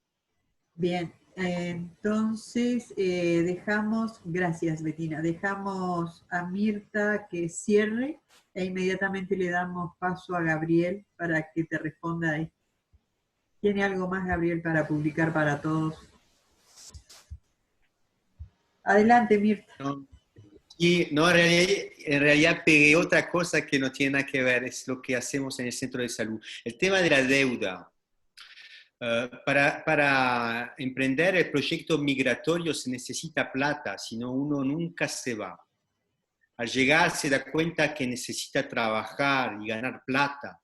Bien, entonces dejamos, gracias Betina, dejamos a Mirta que cierre e inmediatamente le damos paso a Gabriel para que te responda ahí. ¿Tiene algo más, Gabriel, para publicar para todos? Adelante, Mirta. No, y no, en realidad pegué otra cosa que no tiene nada que ver, es lo que hacemos en el centro de salud. El tema de la deuda. Para emprender el proyecto migratorio se necesita plata, si no uno nunca se va. Al llegar se da cuenta que necesita trabajar y ganar plata.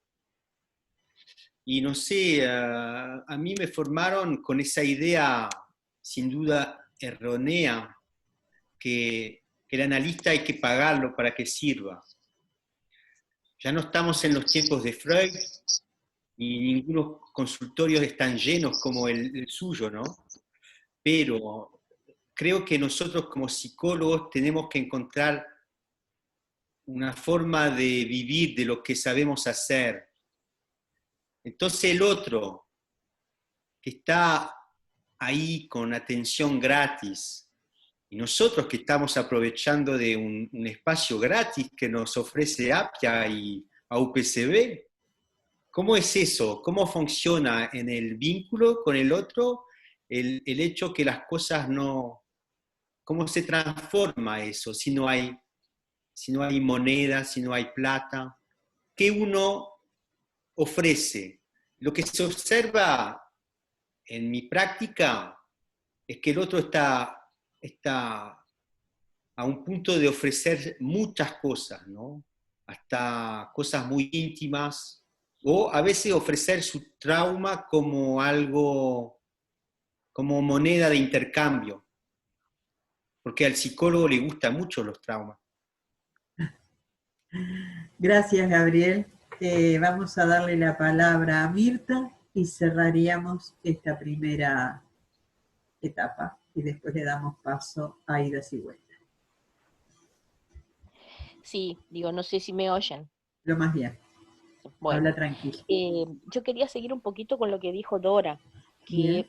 Y no sé, a mí me formaron con esa idea, sin duda errónea, que el analista hay que pagarlo para que sirva. Ya no estamos en los tiempos de Freud, y ningunos consultorios están llenos como el suyo, ¿no? Pero creo que nosotros como psicólogos tenemos que encontrar una forma de vivir de lo que sabemos hacer. Entonces el otro, que está ahí con atención gratis, y nosotros que estamos aprovechando de un espacio gratis que nos ofrece APIA y a UPCB, ¿cómo es eso? ¿Cómo funciona en el vínculo con el otro el hecho que las cosas no... ¿Cómo se transforma eso si no hay moneda, si no hay plata? ¿Qué uno ofrece? Lo que se observa en mi práctica es que el otro está a un punto de ofrecer muchas cosas, ¿no? Hasta cosas muy íntimas, o a veces ofrecer su trauma como algo, como moneda de intercambio, porque al psicólogo le gustan mucho los traumas. Gracias, Gabriel. Vamos a darle la palabra a Mirta y cerraríamos esta primera etapa y después le damos paso a idas y vueltas. Sí, digo, no sé si me oyen. Lo más bien. Bueno, habla tranquilo. Yo quería seguir un poquito con lo que dijo Dora, que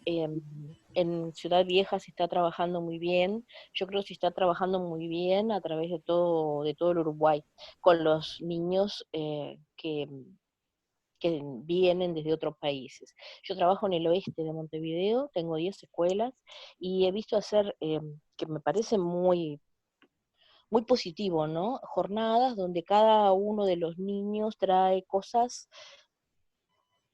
en Ciudad Vieja se está trabajando muy bien. Yo creo que se está trabajando muy bien a través de todo el Uruguay, con los niños que vienen desde otros países. Yo trabajo en el oeste de Montevideo, tengo 10 escuelas, y he visto hacer, que me parece muy positivo, ¿no? Jornadas donde cada uno de los niños trae cosas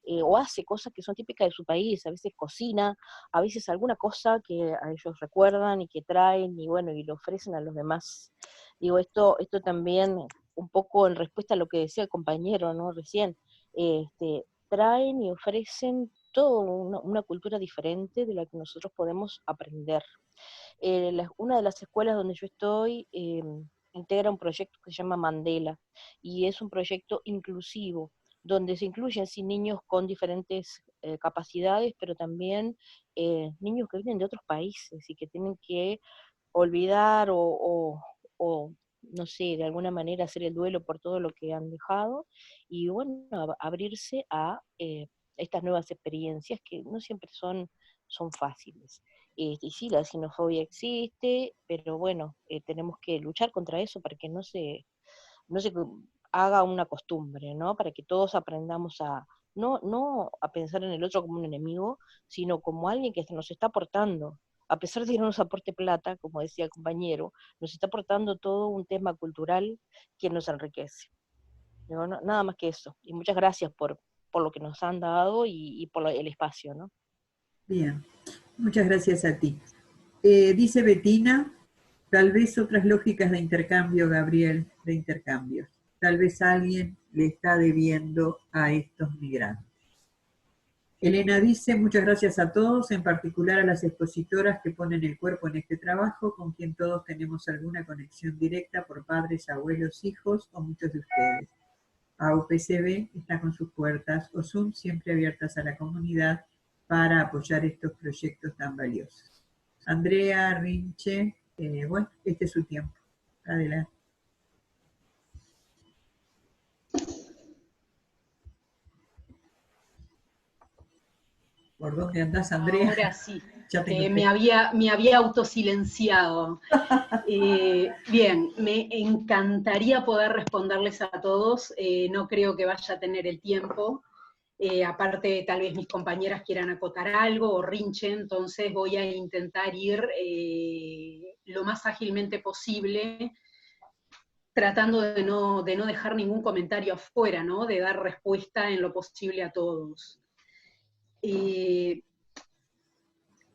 o hace cosas que son típicas de su país, a veces cocina, a veces alguna cosa que a ellos recuerdan y que traen y bueno, y lo ofrecen a los demás. Digo, esto también un poco en respuesta a lo que decía el compañero, ¿no? Recién, traen y ofrecen toda una cultura diferente de la que nosotros podemos aprender. Una de las escuelas donde yo estoy integra un proyecto que se llama Mandela, y es un proyecto inclusivo, donde se incluyen sí, niños con diferentes capacidades, pero también niños que vienen de otros países y que tienen que olvidar o no sé, de alguna manera hacer el duelo por todo lo que han dejado, y bueno, abrirse a estas nuevas experiencias que no siempre son fáciles. Y sí, la xenofobia existe, pero bueno, tenemos que luchar contra eso para que no se haga una costumbre, ¿no? Para que todos aprendamos a, no a pensar en el otro como un enemigo, sino como alguien que nos está aportando. A pesar de que no nos aporte plata, como decía el compañero, nos está aportando todo un tema cultural que nos enriquece. ¿No? Nada más que eso. Y muchas gracias por lo que nos han dado y por el espacio, ¿no? Bien, muchas gracias a ti. Dice Betina, tal vez otras lógicas de intercambio, Gabriel, de intercambios. Tal vez alguien le está debiendo a estos migrantes. Elena dice, muchas gracias a todos, en particular a las expositoras que ponen el cuerpo en este trabajo, con quien todos tenemos alguna conexión directa por padres, abuelos, hijos o muchos de ustedes. AUPCB está con sus puertas, OSUM siempre abiertas a la comunidad para apoyar estos proyectos tan valiosos. Andrea, Rinche, bueno, este es su tiempo. Adelante. ¿Por dónde andás, Andrea? Ahora sí, Ya te me había autosilenciado. Bien, me encantaría poder responderles a todos, no creo que vaya a tener el tiempo, aparte tal vez mis compañeras quieran acotar algo o Rinche, entonces voy a intentar ir lo más ágilmente posible, tratando de no dejar ningún comentario afuera, ¿no? De dar respuesta en lo posible a todos.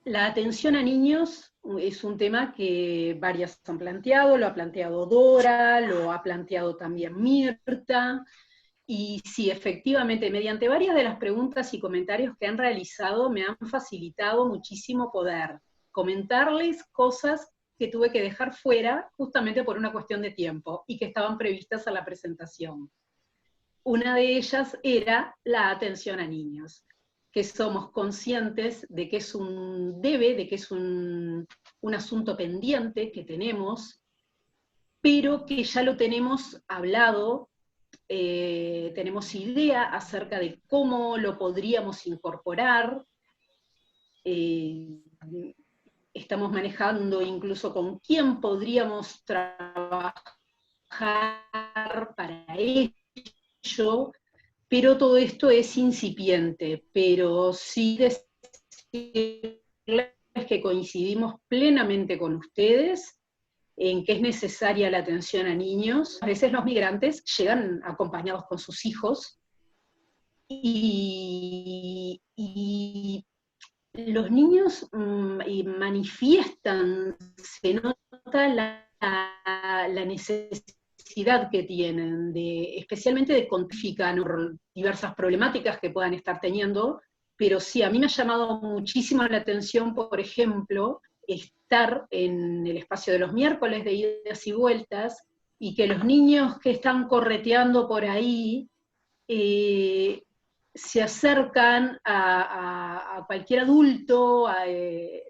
La atención a niños es un tema que varias han planteado, lo ha planteado Dora, lo ha planteado también Mirta, y sí, efectivamente, mediante varias de las preguntas y comentarios que han realizado, me han facilitado muchísimo poder comentarles cosas que tuve que dejar fuera justamente por una cuestión de tiempo, y que estaban previstas a la presentación. Una de ellas era la atención a niños, que somos conscientes de que es un debe, de que es un asunto pendiente que tenemos, pero que ya lo tenemos hablado, tenemos idea acerca de cómo lo podríamos incorporar, estamos manejando incluso con quién podríamos trabajar para ello, pero todo esto es incipiente, pero sí decirles que coincidimos plenamente con ustedes en que es necesaria la atención a niños. A veces los migrantes llegan acompañados con sus hijos, y los niños manifiestan, se nota la necesidad que tienen, especialmente de cuantificar diversas problemáticas que puedan estar teniendo, pero sí, a mí me ha llamado muchísimo la atención, por ejemplo, estar en el espacio de los miércoles de idas y vueltas, y que los niños que están correteando por ahí se acercan a cualquier adulto,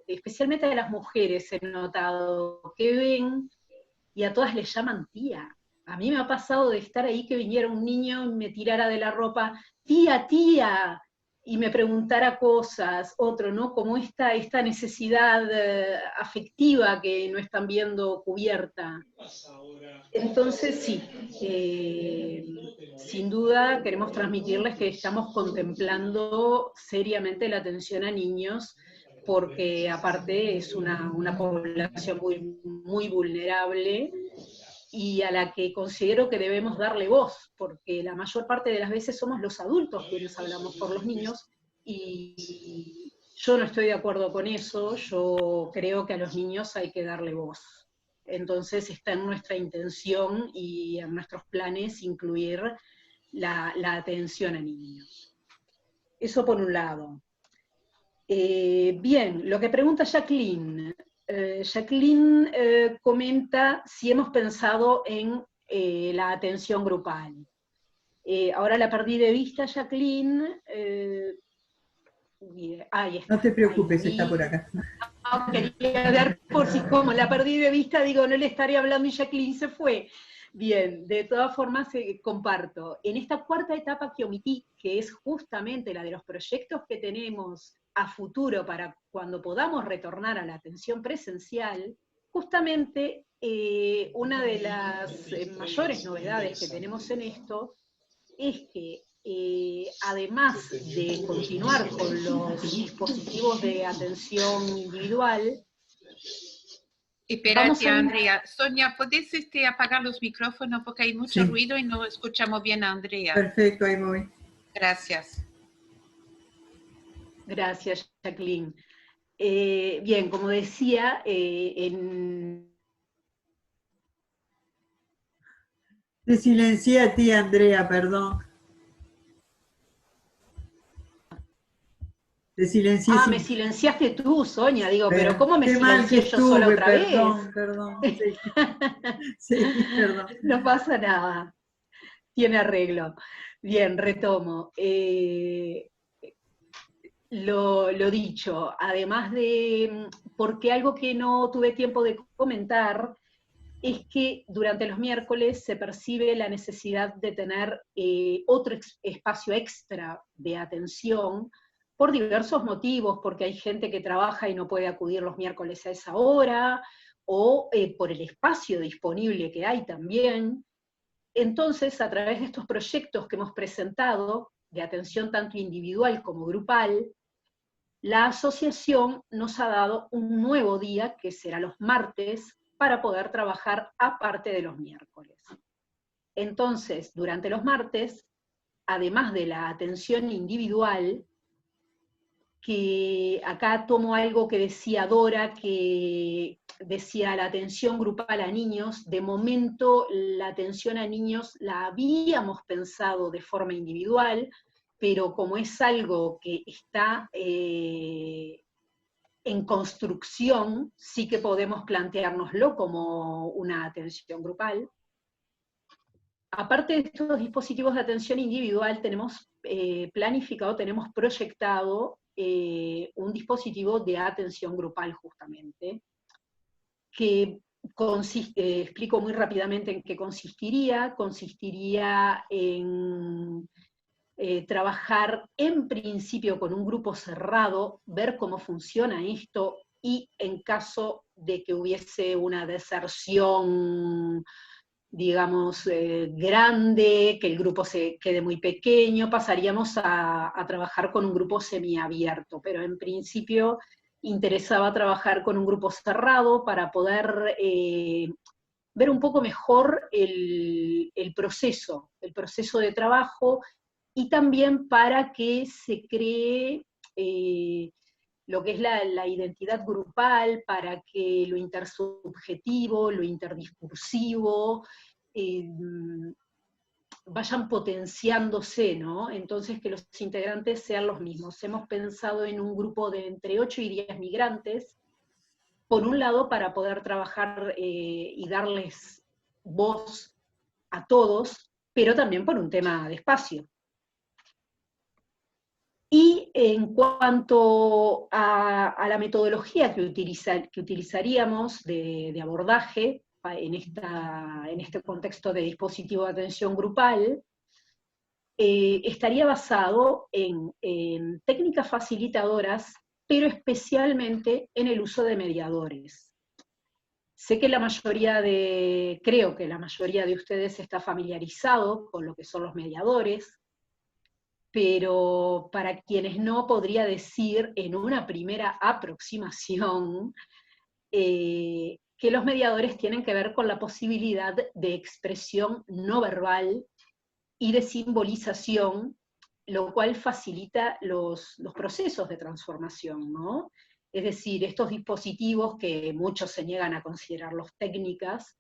especialmente a las mujeres he notado, que ven, y a todas les llaman tía. A mí me ha pasado de estar ahí que viniera un niño y me tirara de la ropa, tía, tía, y me preguntara cosas, otro, ¿no? Como esta necesidad afectiva que no están viendo cubierta. Entonces sí, sin duda queremos transmitirles que estamos contemplando seriamente la atención a niños, porque aparte es una población muy, muy vulnerable, y a la que considero que debemos darle voz, porque la mayor parte de las veces somos los adultos quienes hablamos por los niños, y yo no estoy de acuerdo con eso. Yo creo que a los niños hay que darle voz. Entonces está en nuestra intención y en nuestros planes incluir la atención a niños. Eso por un lado. Bien, lo que pregunta Jacqueline. Jacqueline comenta si hemos pensado en la atención grupal. Ahora la perdí de vista, Jacqueline. Ahí está. No te preocupes, está por acá. quería dar por si como la perdí de vista, digo, no le estaré hablando y Jacqueline se fue. Bien, de todas formas comparto. En esta cuarta etapa que omití, que es justamente la de los proyectos que tenemos a futuro para cuando podamos retornar a la atención presencial, justamente una de las mayores novedades que tenemos en esto es que además de continuar con los dispositivos de atención individual, Espérate, Andrea. Sonia, ¿podés apagar los micrófonos? Porque hay mucho ruido y no escuchamos bien a Andrea. Perfecto, ahí voy. Gracias. Gracias, Jacqueline. Bien, como decía, Te silencié a ti, Andrea, perdón. Te silencié. Me silenciaste tú, Sonia. Digo, pero ¿cómo me silencié yo sola otra vez? Perdón. Sí, perdón. No pasa nada. Tiene arreglo. Bien, retomo. Lo dicho, además de, porque algo que no tuve tiempo de comentar, es que durante los miércoles se percibe la necesidad de tener otro espacio extra de atención, por diversos motivos, porque hay gente que trabaja y no puede acudir los miércoles a esa hora, o por el espacio disponible que hay también. Entonces, a través de estos proyectos que hemos presentado, de atención tanto individual como grupal, la asociación nos ha dado un nuevo día, que será los martes, para poder trabajar aparte de los miércoles. Entonces, durante los martes, además de la atención individual, que acá tomo algo que decía Dora, que decía la atención grupal a niños. De momento la atención a niños la habíamos pensado de forma individual, pero como es algo que está en construcción, sí que podemos planteárnoslo como una atención grupal. Aparte de estos dispositivos de atención individual, tenemos planificado, tenemos proyectado un dispositivo de atención grupal justamente, que consiste, explico muy rápidamente en qué consistiría. Consistiría en trabajar en principio con un grupo cerrado, ver cómo funciona esto, y en caso de que hubiese una deserción, digamos, grande, que el grupo se quede muy pequeño, pasaríamos a trabajar con un grupo semiabierto, pero en principio interesaba trabajar con un grupo cerrado para poder ver un poco mejor el proceso de trabajo, y también para que se cree lo que es la identidad grupal, para que lo intersubjetivo, lo interdiscursivo, vayan potenciándose, ¿no? Entonces que los integrantes sean los mismos. Hemos pensado en un grupo de entre 8 y 10 migrantes, por un lado para poder trabajar y darles voz a todos, pero también por un tema de espacio. Y en cuanto a la metodología que utilizaríamos de abordaje en este contexto de dispositivo de atención grupal, estaría basado en técnicas facilitadoras, pero especialmente en el uso de mediadores. Sé que creo que la mayoría de ustedes está familiarizado con lo que son los mediadores, pero para quienes no, podría decir en una primera aproximación que los mediadores tienen que ver con la posibilidad de expresión no verbal y de simbolización, lo cual facilita los procesos de transformación, ¿no? Es decir, estos dispositivos que muchos se niegan a considerarlos técnicas,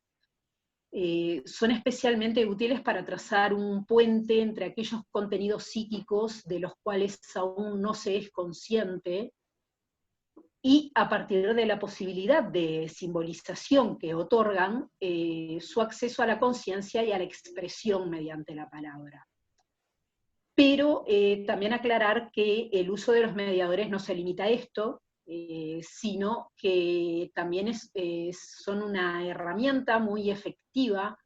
son especialmente útiles para trazar un puente entre aquellos contenidos psíquicos de los cuales aún no se es consciente, y a partir de la posibilidad de simbolización que otorgan, su acceso a la conciencia y a la expresión mediante la palabra. Pero también aclarar que el uso de los mediadores no se limita a esto, sino que también son una herramienta muy efectiva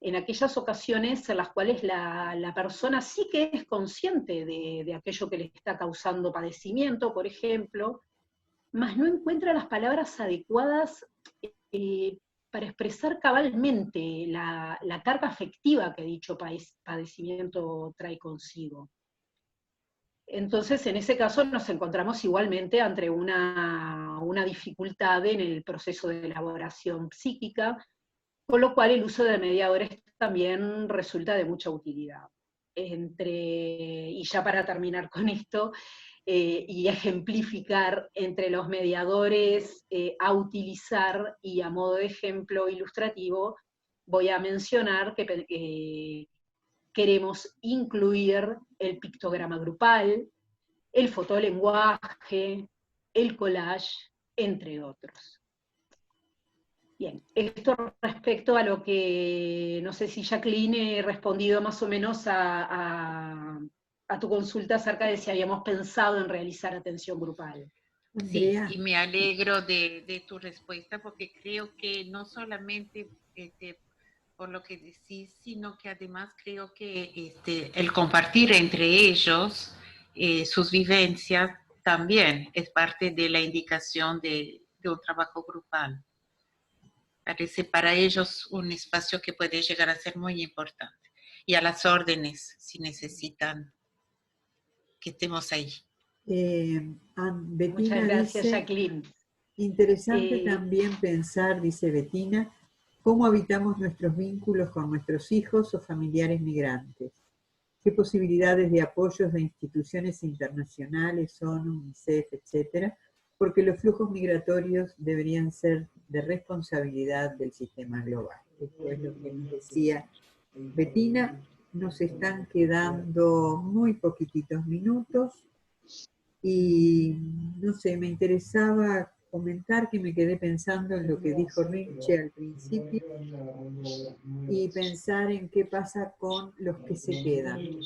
en aquellas ocasiones en las cuales la persona sí que es consciente de aquello que le está causando padecimiento, por ejemplo, mas no encuentra las palabras adecuadas para expresar cabalmente la carga afectiva que dicho padecimiento trae consigo. Entonces, en ese caso nos encontramos igualmente ante una dificultad en el proceso de elaboración psíquica, con lo cual el uso de mediadores también resulta de mucha utilidad. Y ya para terminar con esto, y ejemplificar entre los mediadores a utilizar, y a modo de ejemplo ilustrativo, voy a mencionar que queremos incluir el pictograma grupal, el fotolenguaje, el collage, entre otros. Bien, esto respecto a lo que, no sé si Jacqueline he respondido más o menos a tu consulta acerca de si habíamos pensado en realizar atención grupal. Sí, y me alegro de tu respuesta, porque creo que no solamente por lo que decís, sino que además creo que el compartir entre ellos sus vivencias también es parte de la indicación de un trabajo grupal. Parece para ellos un espacio que puede llegar a ser muy importante. Y a las órdenes, si necesitan que estemos ahí. Bettina Muchas gracias, dice, Jacqueline. interesante también pensar, dice Bettina, cómo habitamos nuestros vínculos con nuestros hijos o familiares migrantes. ¿Qué posibilidades de apoyos de instituciones internacionales, ONU, UNICEF, etcétera? Porque los flujos migratorios deberían ser de responsabilidad del sistema global. Esto es lo que nos decía Bettina. Nos están quedando muy poquititos minutos y no sé, me interesaba comentar que me quedé pensando en lo que dijo Rinche al principio y pensar en qué pasa con los que se quedan.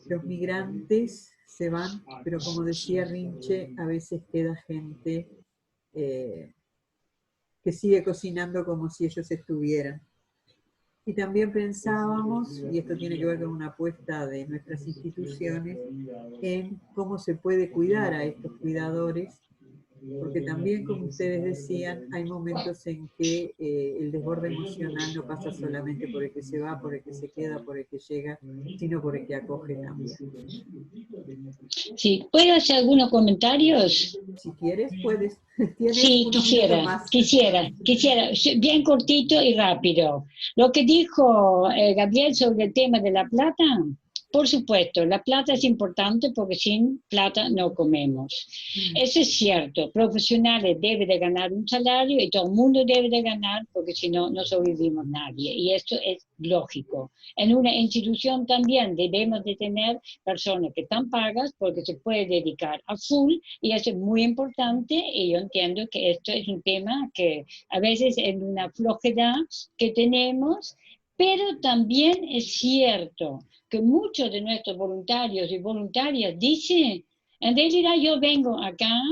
Los migrantes se van, pero como decía Rinche, a veces queda gente que sigue cocinando como si ellos estuvieran. Y también pensábamos, y esto tiene que ver con una apuesta de nuestras instituciones, en cómo se puede cuidar a estos cuidadores, porque también, como ustedes decían, hay momentos en que el desborde emocional no pasa solamente por el que se va, por el que se queda, por el que llega, sino por el que acoge también. Sí, ¿puedo hacer algunos comentarios? Si quieres, puedes. Sí, quisiera, bien cortito y rápido. Lo que dijo Gabriel sobre el tema de la plata, por supuesto, la plata es importante porque sin plata no comemos. Eso es cierto, profesionales deben de ganar un salario y todo el mundo debe de ganar porque si no, no sobrevivimos nadie. Y esto es lógico. En una institución también debemos de tener personas que están pagas porque se puede dedicar a full y eso es muy importante y yo entiendo que esto es un tema que a veces es una flojedad que tenemos, pero también es cierto que muchos de nuestros voluntarios y voluntarias dicen, en realidad yo vengo acá,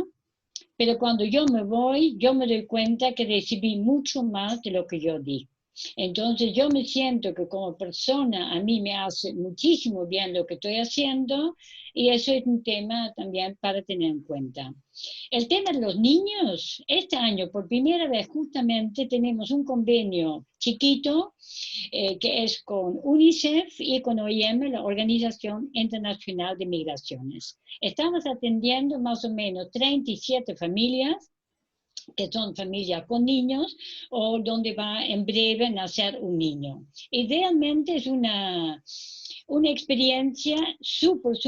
pero cuando yo me voy, yo me doy cuenta que recibí mucho más de lo que yo di. Entonces yo me siento que como persona a mí me hace muchísimo bien lo que estoy haciendo y eso es un tema también para tener en cuenta. El tema de los niños, este año por primera vez justamente tenemos un convenio chiquito que es con UNICEF y con OIM, la Organización Internacional de Migraciones. Estamos atendiendo más o menos 37 familias que son familias con niños o donde va en breve a nacer un niño. Y realmente es una experiencia súper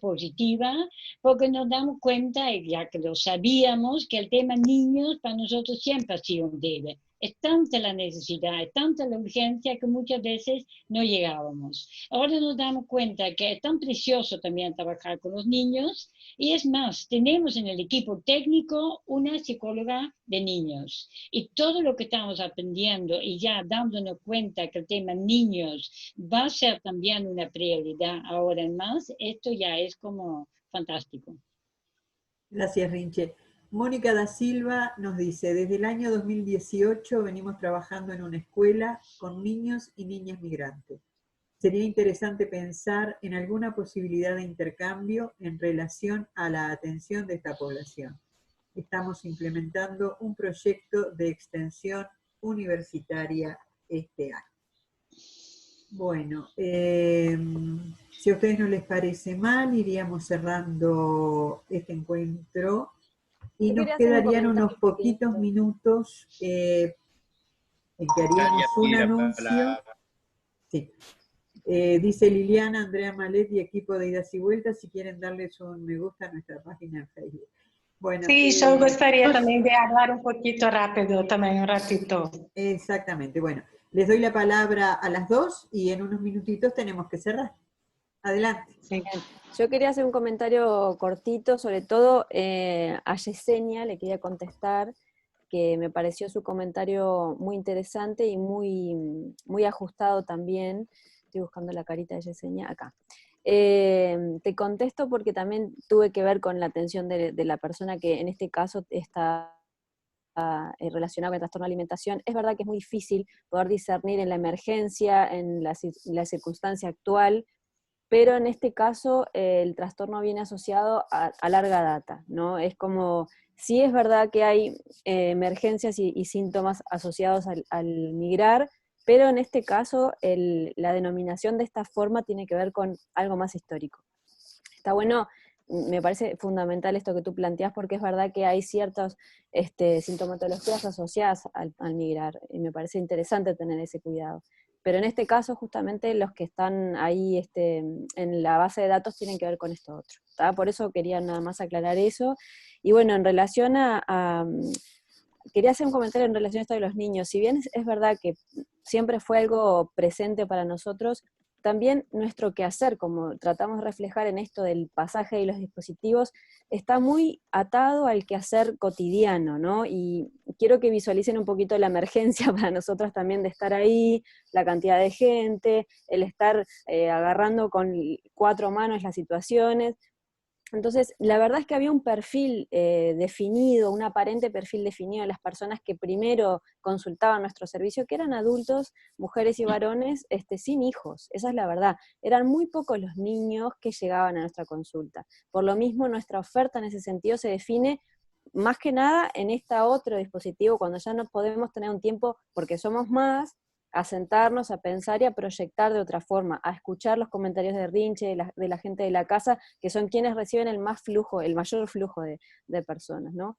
positiva porque nos damos cuenta, ya que lo sabíamos, que el tema niños para nosotros siempre ha sido un debe. Es tanta la necesidad, es tanta la urgencia que muchas veces no llegábamos. Ahora nos damos cuenta que es tan precioso también trabajar con los niños y es más, tenemos en el equipo técnico una psicóloga de niños y todo lo que estamos aprendiendo y ya dándonos cuenta que el tema niños va a ser también una prioridad ahora en más, esto ya es como fantástico. Gracias, Rinche. Mónica da Silva nos dice, desde el año 2018 venimos trabajando en una escuela con niños y niñas migrantes. Sería interesante pensar en alguna posibilidad de intercambio en relación a la atención de esta población. Estamos implementando un proyecto de extensión universitaria este año. Bueno, si a ustedes no les parece mal, iríamos cerrando este encuentro y nos quedarían unos poquitos minutos en que haríamos un anuncio. Sí. Dice Liliana, Andrea Malet y equipo de Idas y Vueltas, si quieren darles un me gusta a nuestra página en Facebook. Bueno, sí, yo gustaría también de hablar un poquito rápido, también un ratito. Exactamente, bueno, les doy la palabra a las dos y en unos minutitos tenemos que cerrar. Adelante. Sí. Yo quería hacer un comentario cortito, sobre todo a Yesenia le quería contestar, que me pareció su comentario muy interesante y muy ajustado también. Estoy buscando la carita de Yesenia, acá. Te contesto porque también tuve que ver con la atención de la persona que en este caso está relacionada con el trastorno de alimentación. Es verdad que es muy difícil poder discernir en la emergencia, en la circunstancia actual, pero en este caso el trastorno viene asociado a larga data, ¿no? Es como, sí es verdad que hay emergencias y síntomas asociados al migrar, pero en este caso la denominación de esta forma tiene que ver con algo más histórico. Está bueno, me parece fundamental esto que tú planteas, porque es verdad que hay ciertas sintomatologías asociadas al migrar, y me parece interesante tener ese cuidado. Pero en este caso, justamente, los que están ahí en la base de datos tienen que ver con esto otro. ¿Tá? Por eso quería nada más aclarar eso. Y bueno, en relación quería hacer un comentario en relación a esto de los niños. Si bien es verdad que siempre fue algo presente para nosotros, también nuestro quehacer, como tratamos de reflejar en esto del pasaje de los dispositivos, está muy atado al quehacer cotidiano, ¿no? Y quiero que visualicen un poquito la emergencia para nosotros también de estar ahí, la cantidad de gente, el estar agarrando con 4 manos las situaciones. Entonces, la verdad es que había un perfil definido, un aparente perfil definido de las personas que primero consultaban nuestro servicio, que eran adultos, mujeres y varones, sin hijos. Esa es la verdad. Eran muy pocos los niños que llegaban a nuestra consulta. Por lo mismo, nuestra oferta en ese sentido se define más que nada en este otro dispositivo, cuando ya no podemos tener un tiempo, porque somos más, a sentarnos, a pensar y a proyectar de otra forma, a escuchar los comentarios de Rinche, de la gente de la casa, que son quienes reciben el mayor flujo de personas, ¿no?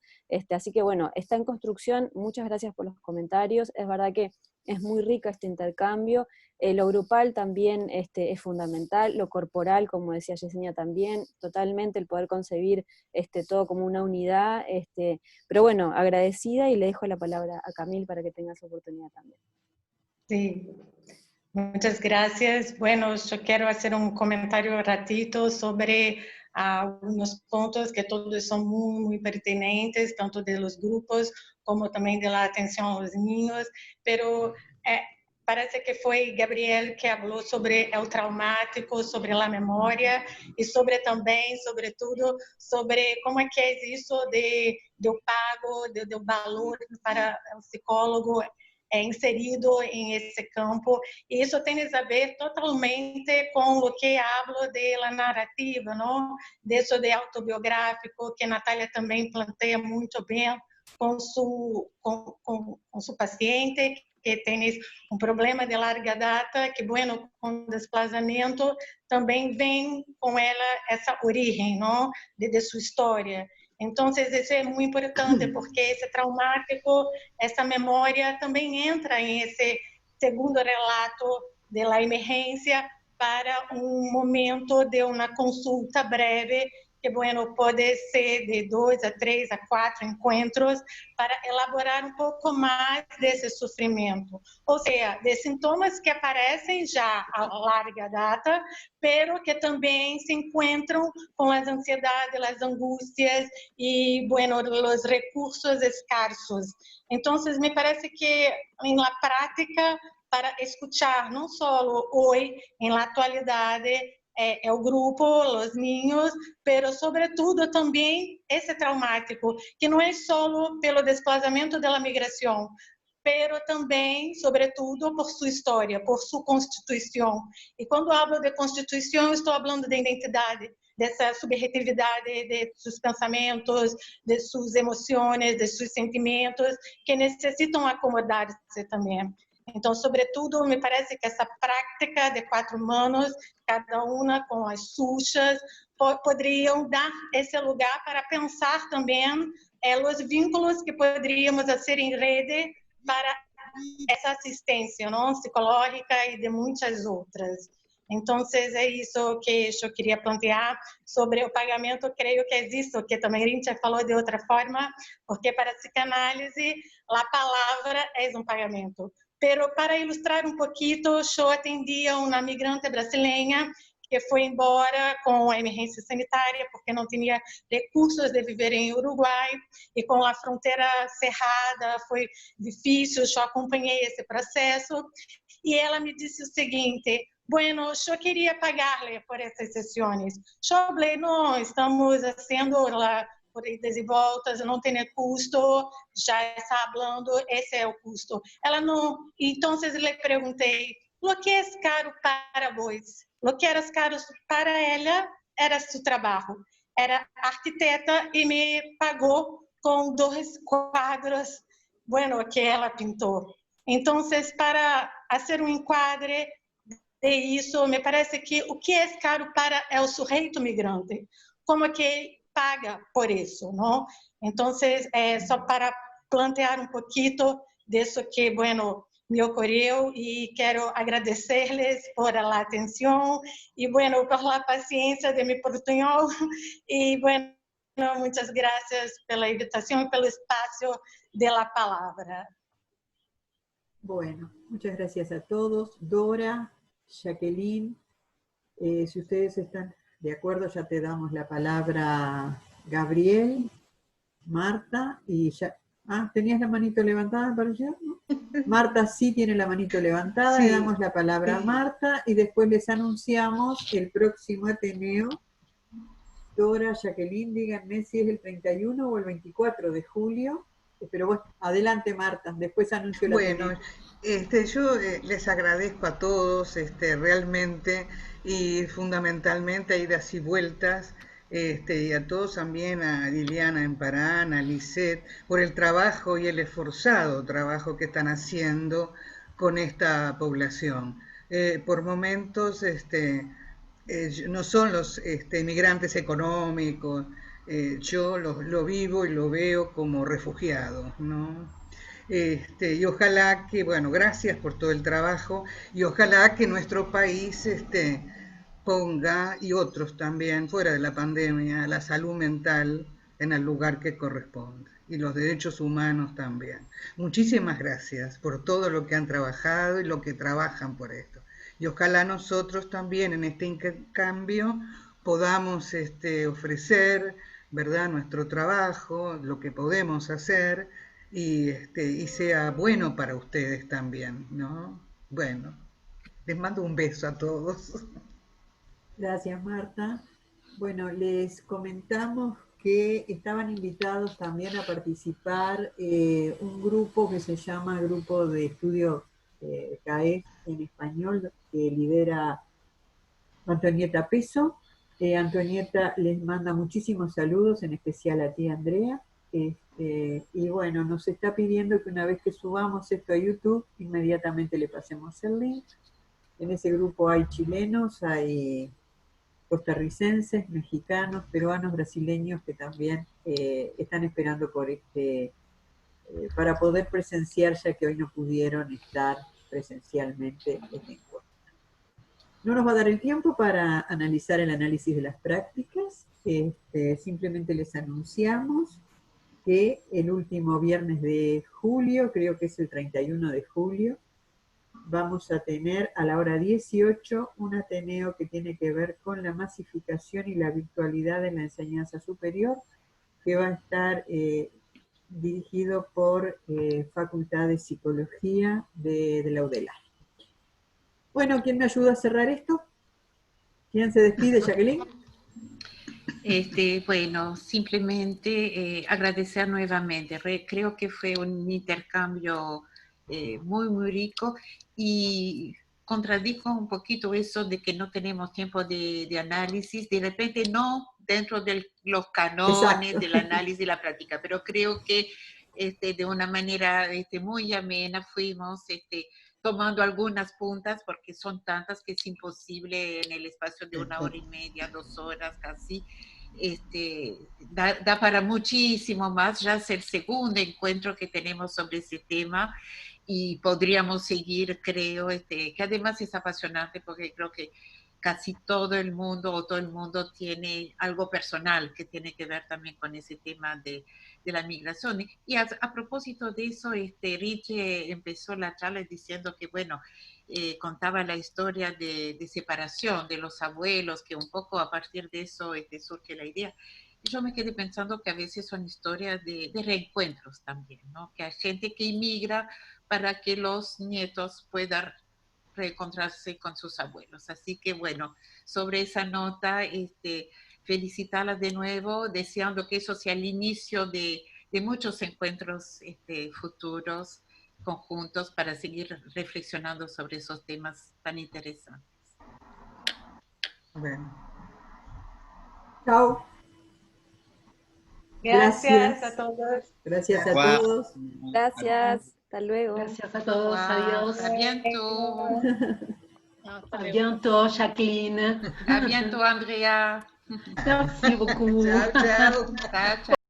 Así que bueno, está en construcción, muchas gracias por los comentarios, es verdad que es muy rico este intercambio, lo grupal también es fundamental, lo corporal, como decía Yesenia también, totalmente el poder concebir todo como una unidad, pero bueno, agradecida y le dejo la palabra a Camil para que tenga su oportunidad también. Sí, muchas gracias. Bueno, yo quiero hacer un comentario ratito sobre algunos puntos que todos son muy, muy pertinentes, tanto de los grupos como también de la atención a los niños, pero parece que fue Gabriel que habló sobre el traumático, sobre la memoria y sobre también, sobre todo, sobre cómo es que es eso del pago, del valor para el psicólogo inserido en ese campo, y eso tiene a ver totalmente con lo que hablo de la narrativa, ¿no? De eso de autobiográfico, que Natalia también plantea muy bien con su paciente, que tiene un problema de larga data, que, bueno, con desplazamiento también ven con ella esa origen, ¿no? De su historia. Entonces, eso es muy importante, porque ese traumático, essa memória também entra em esse segundo relato de la emergência para um momento de uma consulta breve, que, bueno, pode ser de 2 a 3 a 4 encontros, para elaborar um pouco mais desse sofrimento. Ou seja, de sintomas que aparecem já a larga data, pero que também se encontram com as ansiedades, as angústias e, bueno, os recursos escassos. Então, me parece que, na prática, para escutar não só hoje, na atualidade, é o grupo, os ninhos, pero sobretudo também esse traumático, que não é só pelo desplazamento da migração, pero também, sobretudo, por sua história, por sua constituição. E quando hablo de constituição, estou falando de identidade, dessa subjetividade de seus pensamentos, de suas emoções, de seus sentimentos, que necessitam acomodar-se também. Então, sobretudo, me parece que essa prática de 4 manos, cada uma com as suas, poderiam dar esse lugar para pensar também os vínculos que poderíamos fazer em rede para essa assistência, não, psicológica e de muitas outras. Então, é isso que eu queria plantear sobre o pagamento. Creio que é isso que também a gente falou de outra forma, porque para a psicanálise, a palavra é um pagamento. Pero para ilustrar um pouquinho, eu atendia uma migrante brasileira que foi embora com a emergência sanitária porque não tinha recursos de viver em Uruguai e com a fronteira cerrada foi difícil, eu acompanhei esse processo e ela me disse o seguinte: bueno, eu queria pagar-lhe por essas sessões. Eu falei, não, estamos fazendo por idas e voltas, não tem custo, já está falando, esse é o custo. Ela não, então eu lhe perguntei, o que é caro para vós? O que era caro para ela era seu trabalho. Era arquiteta e me pagou com 2 quadros, bueno, que ela pintou. Então, para fazer um enquadre de isso, me parece que o que é caro para o sujeito migrante, como que paga por isso, não? Então, só para plantear um pouquinho disso que, bueno, me ocorreu e quero agradecer-lhes por a atenção e, bueno, por a paciência de mi portunhol e, bueno, muitas graças pela invitação e pelo espaço de la palavra. Bueno, muchas gracias a todos. Dora, Jacqueline, si ustedes están de acuerdo, ya te damos la palabra, Gabriel, Marta y ya. Ah, ¿tenías la manito levantada para allá? ¿No? Marta sí tiene la manito levantada, sí. Le damos la palabra a Marta y después les anunciamos el próximo Ateneo. Dora, Jacqueline, díganme si es el 31 o el 24 de julio. Pero bueno, adelante Marta, después anuncio la Bueno, yo les agradezco a todos realmente y fundamentalmente a idas y vueltas, y a todos también, a Liliana Emparán, a Lisette, por el trabajo y el esforzado trabajo que están haciendo con esta población. Por momentos no son los migrantes económicos, yo lo vivo y lo veo como refugiados, ¿no? Y ojalá que, bueno, gracias por todo el trabajo, y ojalá que nuestro país ponga, y otros también, fuera de la pandemia, la salud mental en el lugar que corresponde, y los derechos humanos también. Muchísimas gracias por todo lo que han trabajado y lo que trabajan por esto. Y ojalá nosotros también en este intercambio podamos ofrecer, ¿verdad?, nuestro trabajo, lo que podemos hacer, y sea bueno para ustedes también, ¿no? Bueno, les mando un beso a todos. Gracias, Marta. Bueno, les comentamos que estaban invitados también a participar un grupo que se llama Grupo de Estudios CAEF en español, que lidera Antonieta Peso. Antonieta les manda muchísimos saludos, en especial a ti, Andrea. Y bueno, nos está pidiendo que una vez que subamos esto a YouTube, inmediatamente le pasemos el link. En ese grupo hay chilenos, hay costarricenses, mexicanos, peruanos, brasileños que también están esperando por para poder presenciar, ya que hoy no pudieron estar presencialmente en el encuentro. No nos va a dar el tiempo para analizar el análisis de las prácticas, simplemente les anunciamos que el último viernes de julio, creo que es el 31 de julio, vamos a tener a la hora 18 un Ateneo que tiene que ver con la masificación y la virtualidad en la enseñanza superior, que va a estar dirigido por Facultad de Psicología de la UDELAR. Bueno, ¿quién me ayuda a cerrar esto? ¿Quién se despide, Jacqueline? Bueno, simplemente agradecer nuevamente. Creo que fue un intercambio muy, muy rico y contradijo un poquito eso de que no tenemos tiempo de análisis, de repente no dentro de los canones Exacto. del análisis y la práctica, pero creo que de una manera muy amena fuimos tomando algunas puntas, porque son tantas que es imposible en el espacio de 1 hora y media, 2 horas casi. Da para muchísimo más. Ya es el segundo encuentro que tenemos sobre ese tema y podríamos seguir, creo, que además es apasionante porque creo que casi todo el mundo o todo el mundo tiene algo personal que tiene que ver también con ese tema de la migración. Y a propósito de eso, Richie empezó la charla diciendo que, bueno, contaba la historia de separación de los abuelos, que un poco a partir de eso surge la idea. Y yo me quedé pensando que a veces son historias de reencuentros también, ¿no? Que hay gente que inmigra para que los nietos puedan reencontrarse con sus abuelos. Así que bueno, sobre esa nota, felicitarlas de nuevo, deseando que eso sea el inicio de muchos encuentros futuros, conjuntos, para seguir reflexionando sobre esos temas tan interesantes. Bueno. Chao. Gracias a todos. Gracias a todos. Gracias. Hasta luego. Gracias a todos. Adiós. A bientôt. A bientôt, Jacqueline. A bientôt, Andrea. Merci beaucoup. Ciao, ciao. Ciao, ciao.